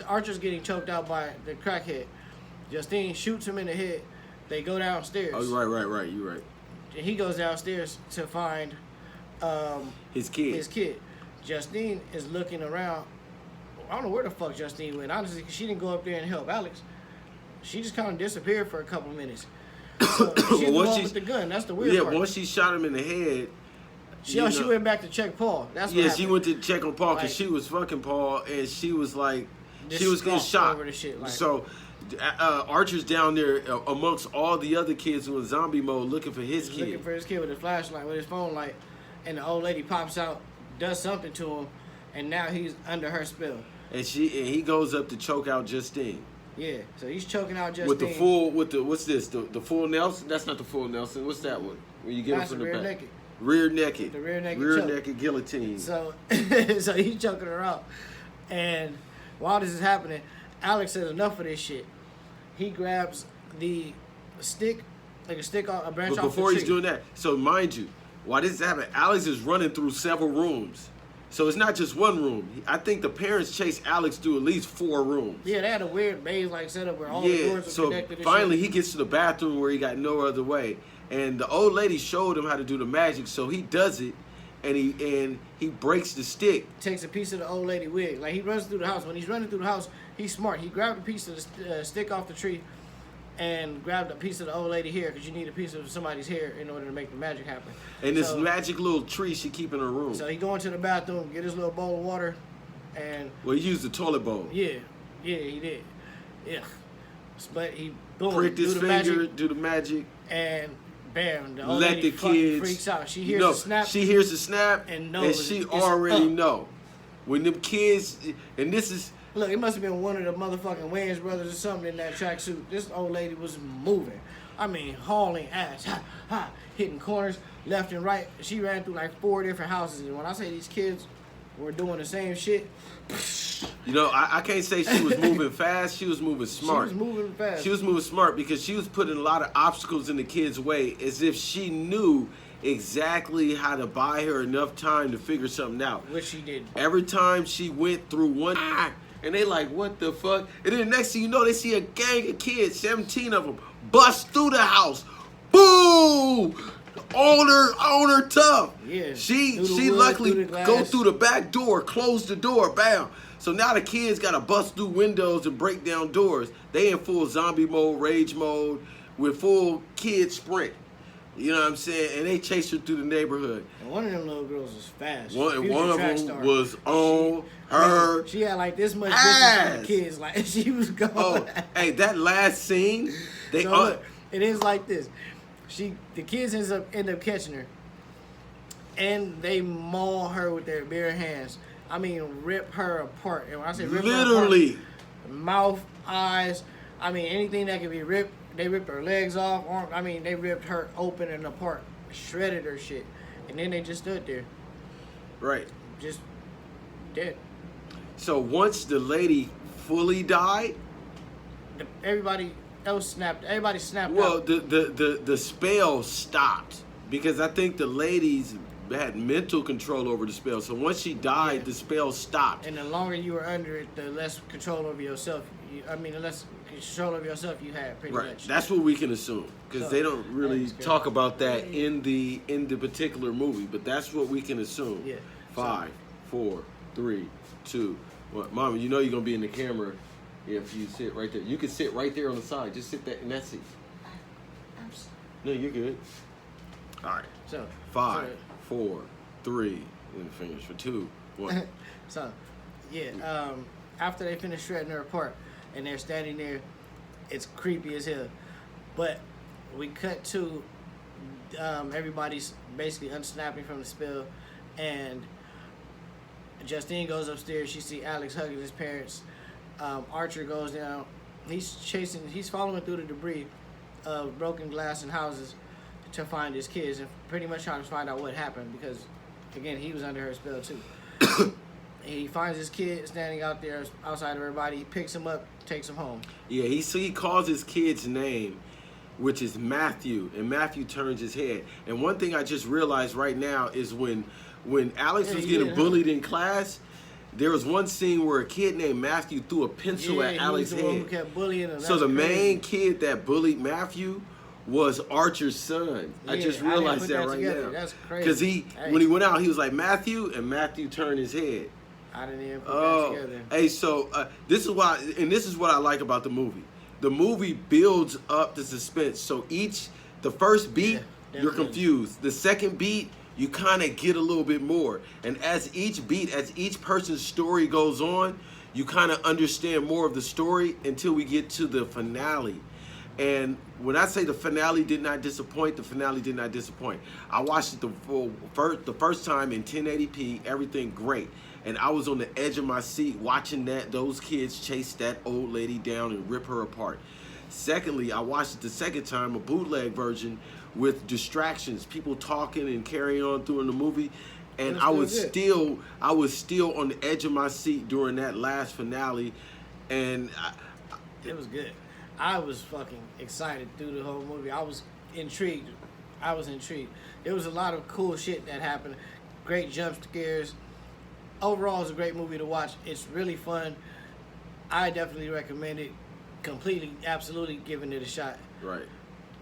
Archer's getting choked out by the crackhead. Justine shoots him in the head. They go downstairs. Oh, right. You're right. He goes downstairs to find... his kid. Justine is looking around. I don't know where the fuck Justine went. Honestly, she didn't go up there and help Alex. She just kind of disappeared for a couple of minutes. So she's the one with the gun. That's the weird part. Yeah, once she shot him in the head... She went back to check Paul. That's what happened. She went to check on Paul because she was fucking Paul and she was like... She was getting shot. Over the shit, like. So Archer's down there amongst all the other kids who in zombie mode looking for his kid. Looking for his kid with his flashlight, with his phone light. And the old lady pops out, does something to him, and now he's under her spell. And he goes up to choke out Justine. Yeah, so he's choking out Justine. What's this? The full Nelson? That's not the full Nelson. What's that one? Where you get him from the back? Naked. Rear naked. The rear naked guillotine. So he's choking her out. And while this is happening, Alex says enough of this shit. He grabs the stick, like a branch off the tree. But before he's doing that, so mind you, while this is happening, Alex is running through several rooms. So it's not just one room. I think the parents chased Alex through at least 4 rooms. Yeah, they had a weird maze-like setup where all the doors were connected. So finally he gets to the bathroom where he got no other way. And the old lady showed him how to do the magic, so he does it, and he breaks the stick. Takes a piece of the old lady wig. Like, he runs through the house. When he's running through the house, he's smart. He grabbed a piece of the stick off the tree and grabbed a piece of the old lady hair, because you need a piece of somebody's hair in order to make the magic happen. And this magic little tree she keep in her room. So he go into the bathroom, get his little bowl of water, and... Well, he used the toilet bowl. Yeah, he did. Yeah. But he, boom, pricked his finger, do the magic. And... bam, the old lady fucking freaks out. She hears the snap. She hears the snap, and she already know. When them kids, and this is... Look, it must have been one of the motherfucking Wayans brothers or something in that tracksuit. This old lady was moving. I mean, hauling ass, hitting corners left and right. She ran through like 4 different houses. And when I say these kids were doing the same shit... You know, I can't say she was moving fast. She was moving smart. She was moving fast. She was moving smart because she was putting a lot of obstacles in the kid's way as if she knew exactly how to buy her enough time to figure something out. Which she did. Every time she went through one, and they like, what the fuck? And then next thing you know, they see a gang of kids, 17 of them, bust through the house. Boom! On her tough. Yeah. She wood, luckily through go through the back door, close the door, bam. So now the kids got to bust through windows and break down doors. They in full zombie mode, rage mode, with full kid sprint. You know what I'm saying? And they chased her through the neighborhood. And one of them little girls was fast. One of them star. was on her. She had like this much ass. distance from the kids. Like she was going. Oh, hey, that last scene, they So look, it is like this. The kids end up catching her, and they maul her with their bare hands. I mean, rip her apart. And when I say rip literally her apart, mouth, eyes, I mean anything that can be ripped. They ripped her legs off. They ripped her open and apart, shredded her shit, and then they just stood there, right, just dead. So once the lady fully died, Everybody snapped well, out. the spell stopped because I think the ladies had mental control over the spell. So once she died, the spell stopped. And the longer you were under it, the less control over yourself. The less control over yourself you had, pretty much. That's what we can assume because they don't really that is talk about that in the particular movie. But that's what we can assume. Yeah. 5, 4, 3, 2, 1. Mama, you know you're gonna be in the camera if you sit right there. You can sit right there on the side. Just sit in that seat. No, you're good. All right. So 5, 4, 3, and fingers for 2, 1. So, yeah. After they finish shredding her apart, and they're standing there, it's creepy as hell. But we cut to everybody's basically unsnapping from the spell, and Justine goes upstairs. She sees Alex hugging his parents. Archer goes down. He's following through the debris of broken glass and houses to find his kids and pretty much trying to find out what happened because, again, he was under her spell too. He finds his kid standing out there outside of everybody. He picks him up, takes him home. Yeah, he calls his kid's name, which is Matthew, and Matthew turns his head. And one thing I just realized right now is when Alex was getting bullied in class, there was one scene where a kid named Matthew threw a pencil at Alex's head. Who kept bullying him. So the main kid that bullied Matthew was Archer's son. I just realized that right now. That's crazy. Because when he went out, he was like Matthew, and Matthew turned his head. I didn't even put that together. Hey, so this is what I like about the movie. The movie builds up the suspense. So the first beat, you're confused. The second beat, you kind of get a little bit more. And as each person's story goes on, you kind of understand more of the story until we get to the finale. And when I say the finale did not disappoint, the finale did not disappoint. I watched it the first time in 1080p, everything great. And I was on the edge of my seat watching those kids chase that old lady down and rip her apart. Secondly, I watched it the second time, a bootleg version with distractions, people talking and carrying on through in the movie. And I was still on the edge of my seat during that last finale. And it was good. I was fucking excited through the whole movie. I was intrigued. There was a lot of cool shit that happened. Great jump scares. Overall, it's a great movie to watch. It's really fun. I definitely recommend it. Completely, absolutely giving it a shot. Right.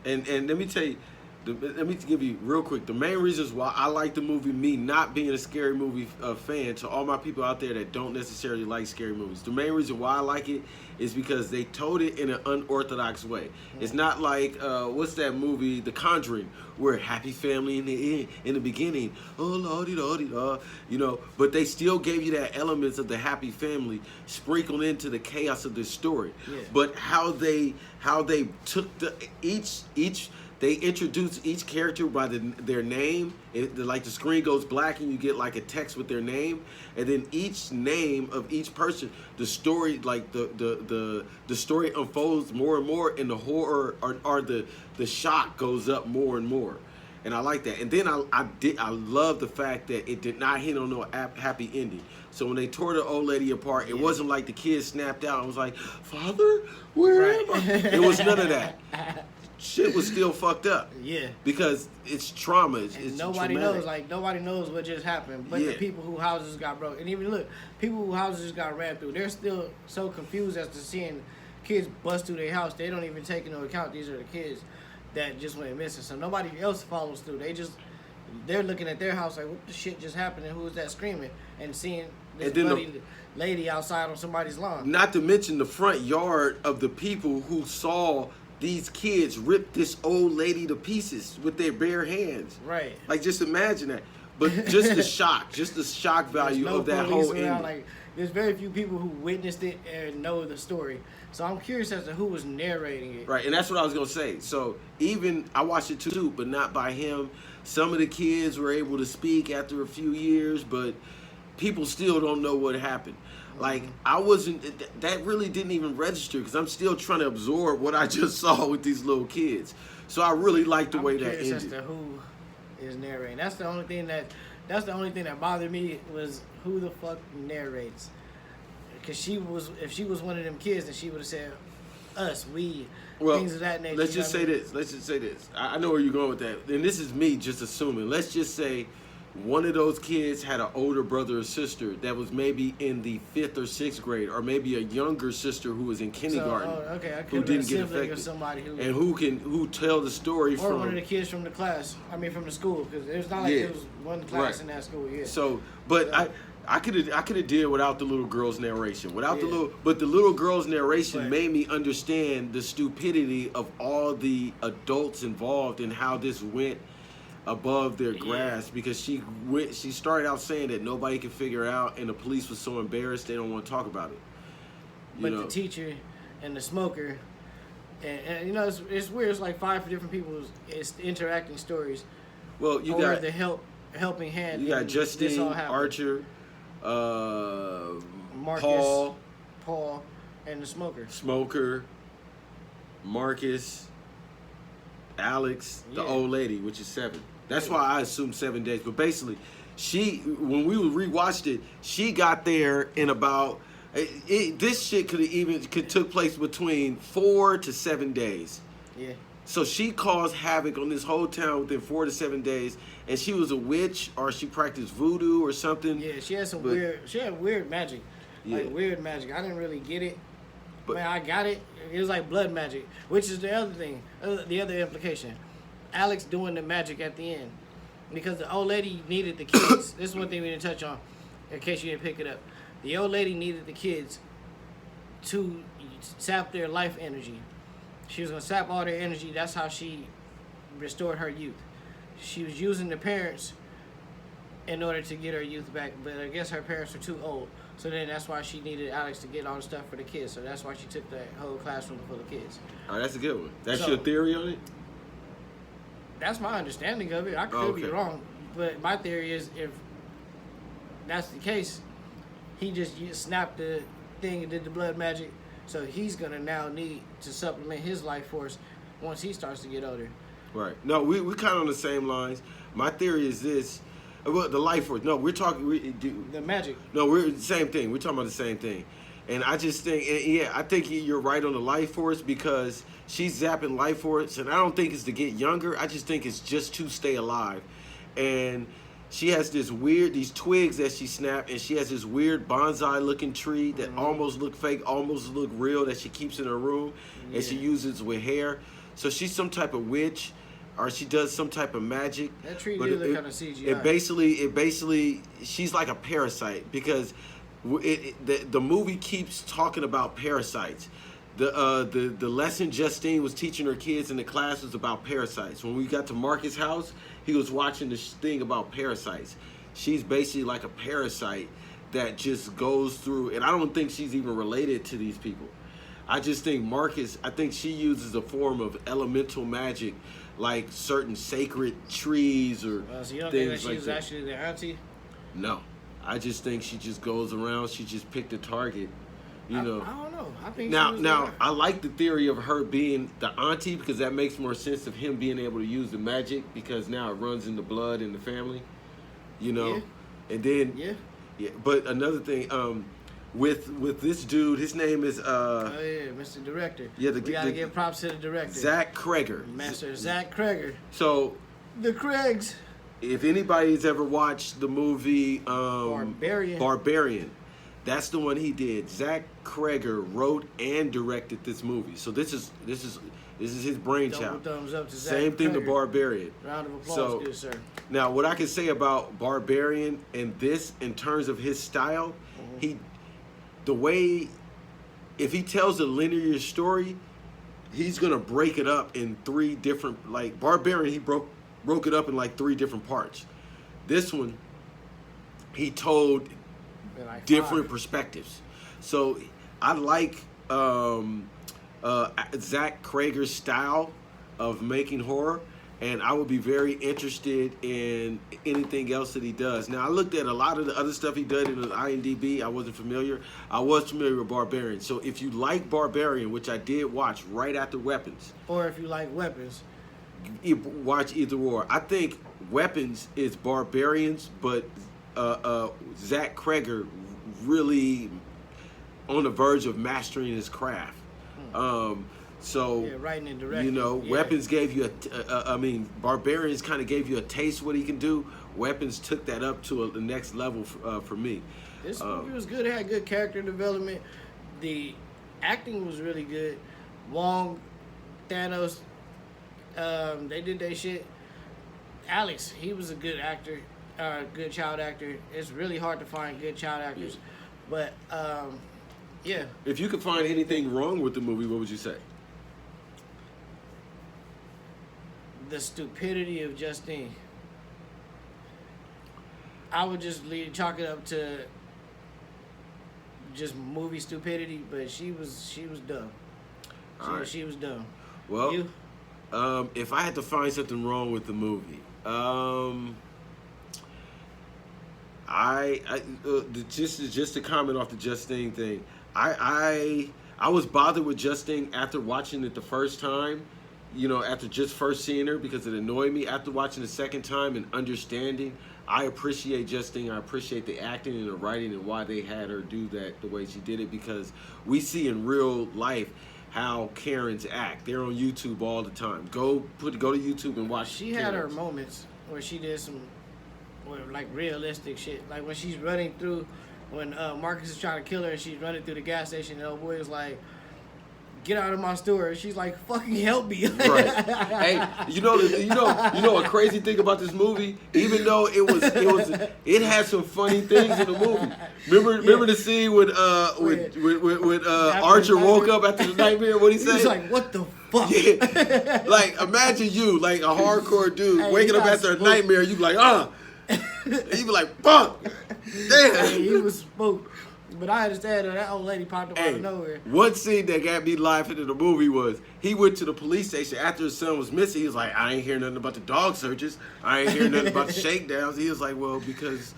And let me tell you, let me give you real quick the main reasons why I like the movie, me not being a scary movie fan, to all my people out there that don't necessarily like scary movies. The main reason why I like it is because they told it in an unorthodox way. It's not like, what's that movie, The Conjuring, where happy family in the beginning, oh la-di-da-di-da, you know, but they still gave you that elements of the happy family sprinkled into the chaos of this story. Yeah. But how they took they introduce each character by their name. Like the screen goes black and you get like a text with their name, and then each name of each person, the story, like the story unfolds more and more, and the horror or the shock goes up more and more. And I like that. And then I love the fact that it did not hit on no happy ending. So when they tore the old lady apart, it wasn't like the kid snapped out and was like, "Father, where am I?" It was none of that. shit was still fucked up. Yeah. Because it's trauma. It's nobody traumatic. knows. Like, nobody knows what just happened. But the people who houses got broke. And even look, people who houses got ran through, they're still so confused as to seeing kids bust through their house. They don't even take into account these are the kids that just went missing. So nobody else follows through. They're looking at their house like, what the shit just happened and who was that screaming? And seeing this bloody lady outside on somebody's lawn. Not to mention the front yard of the people who saw these kids rip this old lady to pieces with their bare hands. Right. Like, just imagine that. But just the shock value of that whole ending. Like, there's very few people who witnessed it and know the story. So I'm curious as to who was narrating it. Right, and that's what I was going to say. So even, I watched it too, but not by him. Some of the kids were able to speak after a few years, but people still don't know what happened. Like, that really didn't even register because I'm still trying to absorb what I just saw with these little kids. So I really like the way that ended. As to who is narrating. That's the only thing that bothered me was who the fuck narrates. Because if she was one of them kids, then she would have said, us, we, things of that nature. Let's just say this. I know where you're going with that. And this is me just assuming. Let's just say one of those kids had an older brother or sister that was maybe in the 5th or 6th grade, or maybe a younger sister who was in kindergarten, who didn't get affected, somebody and who tell the story or one of the kids from the class. I mean, from the school, because it's not like there was one class in that school. Yeah. So, but I could have did without the little girl's narration, but the little girl's narration made me understand the stupidity of all the adults involved and how this went above their grasp, because she started out saying that nobody could figure it out, and the police was so embarrassed they don't want to talk about it. But the teacher and the smoker, and you know, it's weird. It's like 5 different people. It's interacting stories. Well, you got the helping hand. You got Justine, Archer, Marcus, Paul, and the smoker. Marcus, Alex, the old lady, which is 7. That's why I assumed 7 days. But basically, when we rewatched it, she got there in about this shit could took place between 4 to 7 days. Yeah. So she caused havoc on this whole town within 4 to 7 days, and she was a witch, or she practiced voodoo or something. Yeah, she had weird magic. Like weird magic. I didn't really get it. But I got it. It was like blood magic, which is the other thing, the other implication. Alex doing the magic at the end, because the old lady needed the kids. This is one thing we didn't touch on, in case you didn't pick it up. The old lady needed the kids to sap their life energy. She was gonna sap all their energy. That's how she restored her youth. She was using the parents in order to get her youth back, but I guess her parents were too old. So then that's why she needed Alex to get all the stuff for the kids. So that's why she took that whole classroom full of kids. Oh, that's a good one. That's your theory on it? That's my understanding of it. I could be wrong. But my theory is, if that's the case, he just snapped the thing and did the blood magic. So he's going to now need to supplement his life force once he starts to get older. Right. No, we kind of on the same lines. My theory is this. Well, the life force. No, we're talking... the magic. No, we're the same thing. We're talking about the same thing. And I just think... I think you're right on the life force, because she's zapping life force, and I don't think it's to get younger. I just think it's just to stay alive. And she has these twigs that she snapped, and she has this weird bonsai-looking tree that almost look fake, almost look real, that she keeps in her room, and she uses with hair. So she's some type of witch, or she does some type of magic. That tree do look kind of CGI. It basically, she's like a parasite, because the movie keeps talking about parasites. The lesson Justine was teaching her kids in the class was about parasites. When we got to Marcus' house, he was watching this thing about parasites. She's basically like a parasite that just goes through, and I don't think she's even related to these people. I just think I think she uses a form of elemental magic, like certain sacred trees or so you don't things think that she like was that. actually their auntie? No. I just think she just goes around, she just picked a target. I don't know. I think now I like the theory of her being the auntie, because that makes more sense of him being able to use the magic, because now it runs in the blood in the family. And then but another thing, with this dude. His name is oh yeah, Mr. Director. Yeah, we gotta give props to the director, Zach Kreger. Master Zach Kreger. So the Craigs. if anybody's ever watched the movie Barbarian, that's the one he did. Zach Kreger wrote and directed this movie. So this is his brainchild. Thumbs up to Zach Same thing to Kreger. Barbarian. Round of applause, So, good sir. Now, what I can say about Barbarian and this, in terms of his style, if he tells a linear story, he's gonna break it up in 3 different. Like Barbarian, he broke it up in like 3 different parts. This one, he told Like different 5. perspectives. So I like Zach Kreger's style of making horror, and I would be very interested in anything else that he does. Now, I looked at a lot of the other stuff he did in the IMDb. I wasn't familiar. I was familiar with Barbarian. So if you like Barbarian, which I did watch right after Weapons, or if you like Weapons, watch either or. I think Weapons is Barbarians, but Zach Kreger really on the verge of mastering his craft. So yeah, writing and directing. Weapons gave you Barbarians kind of gave you a taste of what he can do. Weapons took that up to the next level for me. This movie was good. It had good character development. The acting was really good. Wong, Thanos, they did their shit. Alex, he was a good actor, good child actor. It's really hard to find good child actors, but yeah. If you could find anything wrong with the movie, what would you say? The stupidity of Justine. I would just chalk it up to just movie stupidity, but she was dumb. She was dumb. Well, you? If I had to find something wrong with the movie, just to comment off the Justine thing, I was bothered with Justine after watching it the first time. After just first seeing her, because it annoyed me. After watching the second time and understanding, I appreciate Justine. I appreciate the acting and the writing and why they had her do that the way she did it, because we see in real life how Karens act. They're on YouTube all the time. Go to YouTube and watch. She had her moments where she did some like realistic shit. Like when she's running through, when Marcus is trying to kill her and she's running through the gas station, and old boy is like, "Get out of my store!" And she's like, "Fucking help me!" Right. Hey, you know a crazy thing about this movie. Even though it had some funny things in the movie. Remember the scene when Archer woke up after the nightmare? What he said? He's like, "What the fuck?" Yeah. Like imagine you, like a hardcore dude, waking up after a nightmare. You be like, and you be like, "Fuck, damn." Hey, he was spooked. But I understand that old lady popped up out of nowhere. One scene that got me laughing in the movie was he went to the police station after his son was missing. He was like, "I ain't hear nothing about the dog searches. I ain't hear nothing about the shakedowns." He was like, "Well, because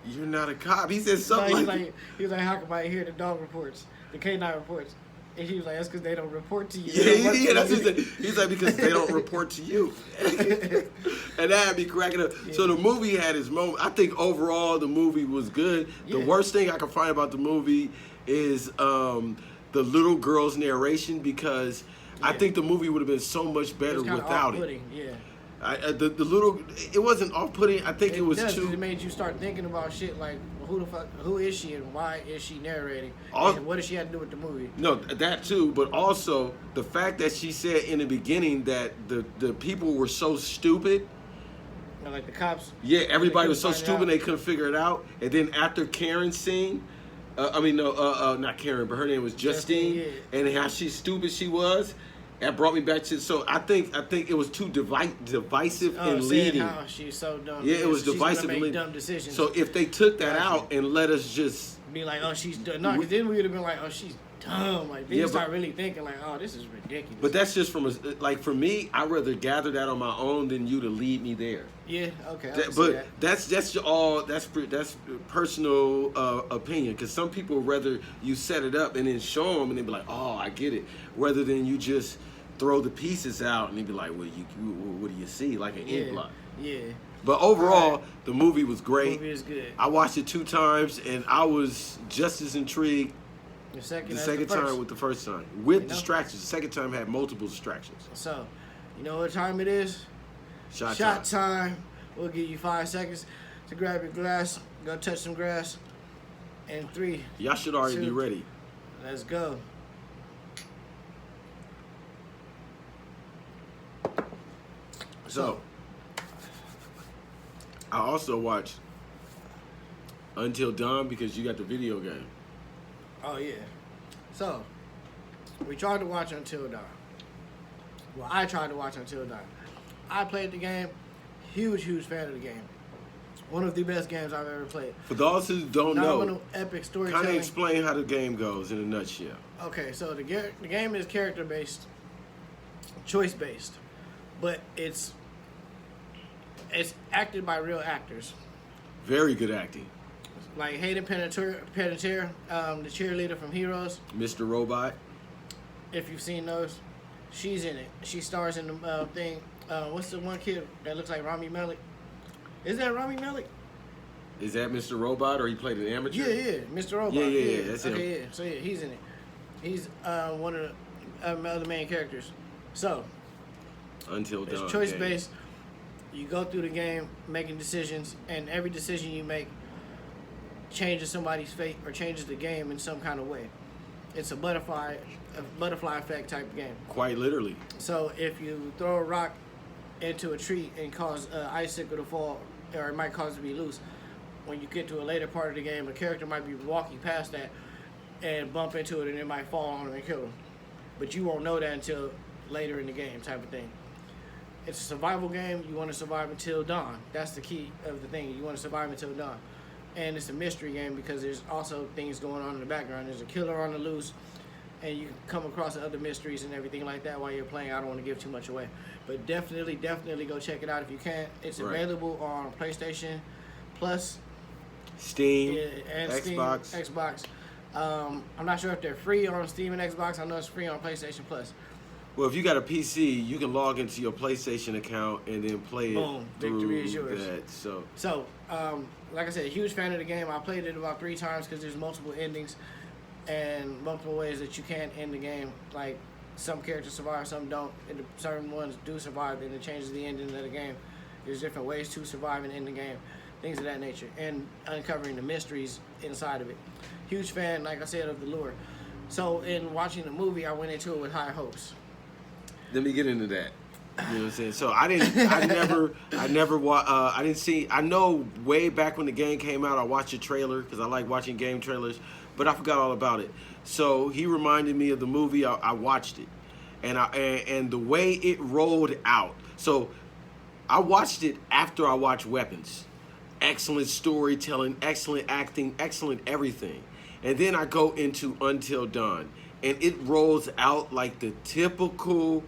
you're not a cop." He said something he was like, "How come I hear the dog reports, the K9 reports?" And he was like, "That's because they don't report to you." Yeah, that's what he said. He's like, "Because they don't report to you." And that had me cracking up. Yeah. So the movie had its moment. I think overall the movie was good. Yeah. The worst thing I can find about the movie is the little girl's narration, because I think the movie would have been so much better without it. Yeah. It wasn't off-putting. I think it was too. It made you start thinking about shit like, who is she and why is she narrating? And what does she have to do with the movie? No, that too, but also the fact that she said in the beginning that the people were so stupid. Like the cops. Yeah, everybody was so stupid they couldn't figure it out. And then after Karen's scene, not Karen, but her name was Justine, and how stupid she was. That brought me back to. So I think it was too divisive in leading. How she's so dumb. Yeah, it was divisive in leading. Dumb decisions. So if they took that out and let us just be like, "Oh, she's dumb," no, because then we would have been like, "Oh, she's dumb." Like then you start really thinking like, "Oh, this is ridiculous." But that's just for me. I'd rather gather that on my own than you to lead me there. Yeah. Okay. That's personal opinion, because some people rather you set it up and then show them and they be like, "Oh, I get it," rather than you just throw the pieces out and they be like, "Well, what do you see?" Like an ink blot. Yeah. But overall, the movie was great. The movie is good. I watched it 2 times, and I was just as intrigued The second time with the first time. With distractions. The second time had multiple distractions. So, you know what time it is? Shot time. We'll give you 5 seconds to grab your glass, go touch some grass. And 3. Y'all should already 2, be ready. Let's go. So, I also watched Until Dawn because you got the video game. Oh, yeah. So, we tried to watch Until Dawn. Well, I tried to watch Until Dawn. I played the game. Huge fan of the game. One of the best games I've ever played. For those who don't know, epic storytelling. kind of explain how the game goes in a nutshell. Okay, so the game is character-based, choice-based, but it's acted by real actors. Very good acting. Like Hayden Panettiere, the cheerleader from Heroes. Mr. Robot. If you've seen those, she's in it. She stars in the thing. What's the one kid that looks like Rami Malek? Is that Rami Malek? Is that Mr. Robot or he played an amateur? Yeah, Mr. Robot. Yeah, that's him. Okay, yeah. So yeah, he's in it. He's one of the other main characters. So, Until Dawn. it's choice-based. You go through the game making decisions, and every decision you make changes somebody's fate or changes the game in some kind of way. It's a butterfly effect type of game. Quite literally. So if you throw a rock into a tree and cause an icicle to fall, or it might cause it to be loose, when you get to a later part of the game, a character might be walking past that and bump into it, and it might fall on him and kill him. But you won't know that until later in the game type of thing. It's a survival game. You want to survive until dawn. That's the key of the thing. You want to survive until dawn. And it's a mystery game because there's also things going on in the background. There's a killer on the loose, and you can come across other mysteries and everything like that while you're playing. I don't want to give too much away. But definitely go check it out if you can. It's available on PlayStation Plus, Steam, and Xbox. Xbox. I'm not sure if they're free on Steam and Xbox. I know it's free on PlayStation Plus. Well, if you got a PC, you can log into your PlayStation account and then play Boom, it through victory is yours. that. So, like I said, huge fan of the game. I played it about 3 times because there's multiple endings and multiple ways that you can end the game. Like, some characters survive, some don't. And certain ones do survive, and it changes the ending of the game. There's different ways to survive and end the game, things of that nature, and uncovering the mysteries inside of it. Huge fan, like I said, of the lure. So, in watching the movie, I went into it with high hopes. Let me get into that. You know what I'm saying? So I didn't see. I know way back when the game came out, I watched a trailer because I like watching game trailers, but I forgot all about it. So he reminded me of the movie. I watched it, and the way it rolled out. So I watched it after I watched Weapons. Excellent storytelling, excellent acting, excellent everything. And then I go into Until Dawn, and it rolls out like the typical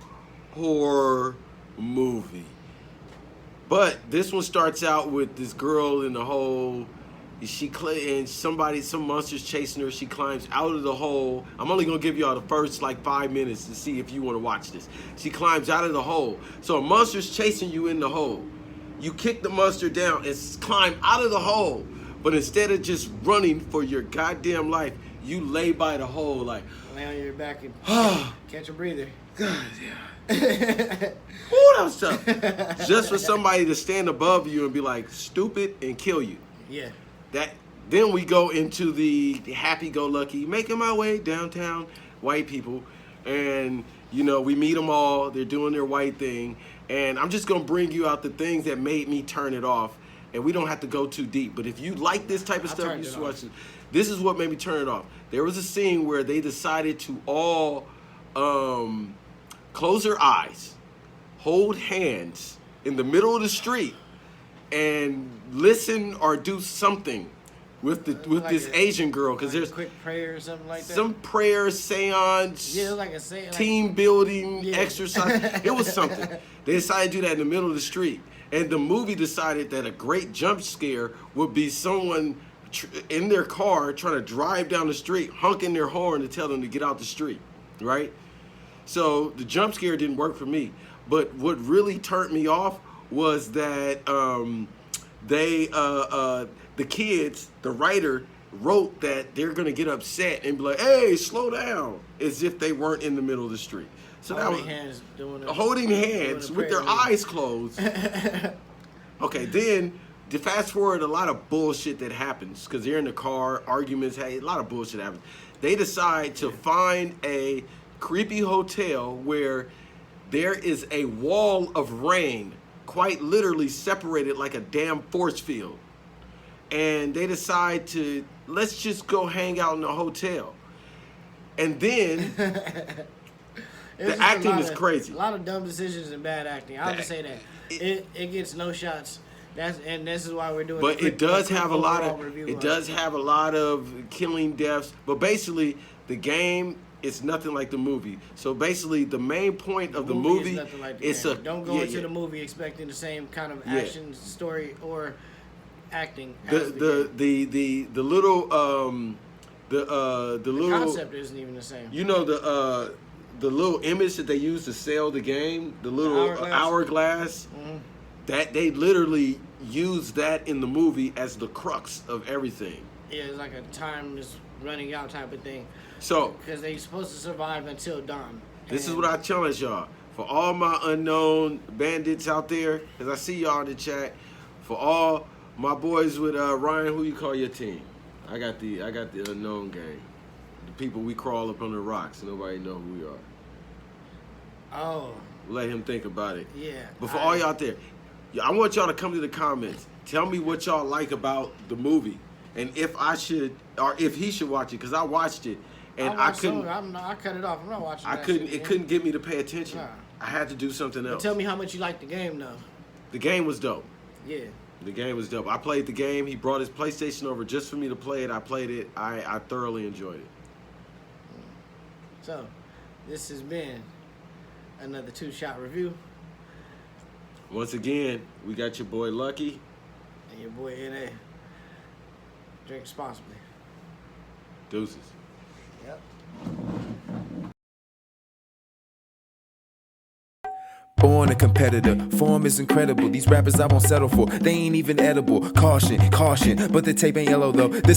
horror movie. But this one starts out with this girl in the hole. Some monster's chasing her. She climbs out of the hole. I'm only gonna give y'all the first 5 minutes to see if you want to watch this. She climbs out of the hole. So a monster's chasing you in the hole. You kick the monster down and climb out of the hole. But instead of just running for your goddamn life, you lay by the hole like, lay on your back and catch a breather. God, yeah. Ooh, that was tough. Just for somebody to stand above you and be like, stupid, and kill you. Yeah. Then we go into the happy-go-lucky, making my way downtown, white people. And, we meet them all. They're doing their white thing. And I'm just going to bring you out the things that made me turn it off. And we don't have to go too deep. But if you like this type of stuff, you should watch it. This is what made me turn it off. There was a scene where they decided to all close their eyes, hold hands in the middle of the street, and listen or do something with this Asian girl, because there's a quick prayer or something like that. Some prayer, seance, team building exercise. It was something. They decided to do that in the middle of the street, and the movie decided that a great jump scare would be someone in their car trying to drive down the street, honking their horn to tell them to get out the street, right? So the jump scare didn't work for me. But what really turned me off was that the kids, the writer wrote that they're gonna get upset and be like, "Hey, slow down," as if they weren't in the middle of the street. So holding that hands, holding hands with their eyes closed. Okay, then to fast forward, a lot of bullshit that happens because they're in the car, arguments. Hey, a lot of bullshit happens. They decide to find a creepy hotel where there is a wall of rain, quite literally separated like a damn force field. And they decide to, let's just go hang out in the hotel. And then the acting is crazy. A lot of dumb decisions and bad acting. I'll just say that. It gets no shots. And this is why we're doing. But it does have a lot of killing deaths. But basically, the game is nothing like the movie. So basically, the main point of the movie is don't go into the movie expecting the same kind of action, story, or acting. The little concept isn't even the same. You know the little image that they use to sell the game, the little hourglass. Mm-hmm. That they literally use that in the movie as the crux of everything. Yeah, it's like a time is running out type of thing. So because they're supposed to survive until dawn. This is what I challenge y'all. For all my unknown bandits out there, because I see y'all in the chat. For all my boys with Ryan, who you call your team? I got the unknown gang. The people we crawl up on the rocks. Nobody know who we are. Oh. Let him think about it. Yeah. But for all y'all out there, I want y'all to come to the comments. Tell me what y'all like about the movie, and if I should or if he should watch it, because I watched it and I couldn't. I cut it off. I'm not watching. It couldn't get me to pay attention. Nah. I had to do something else. But tell me how much you like the game, though. The game was dope. Yeah. The game was dope. I played the game. He brought his PlayStation over just for me to play it. I played it. I thoroughly enjoyed it. So, this has been another 2-shot review. Once again, we got your boy Lucky. And your boy N.A. Drink responsibly. Deuces. Yep. Born a competitor, form is incredible. These rappers I won't settle for, they ain't even edible. Caution, caution, but the tape ain't yellow though. This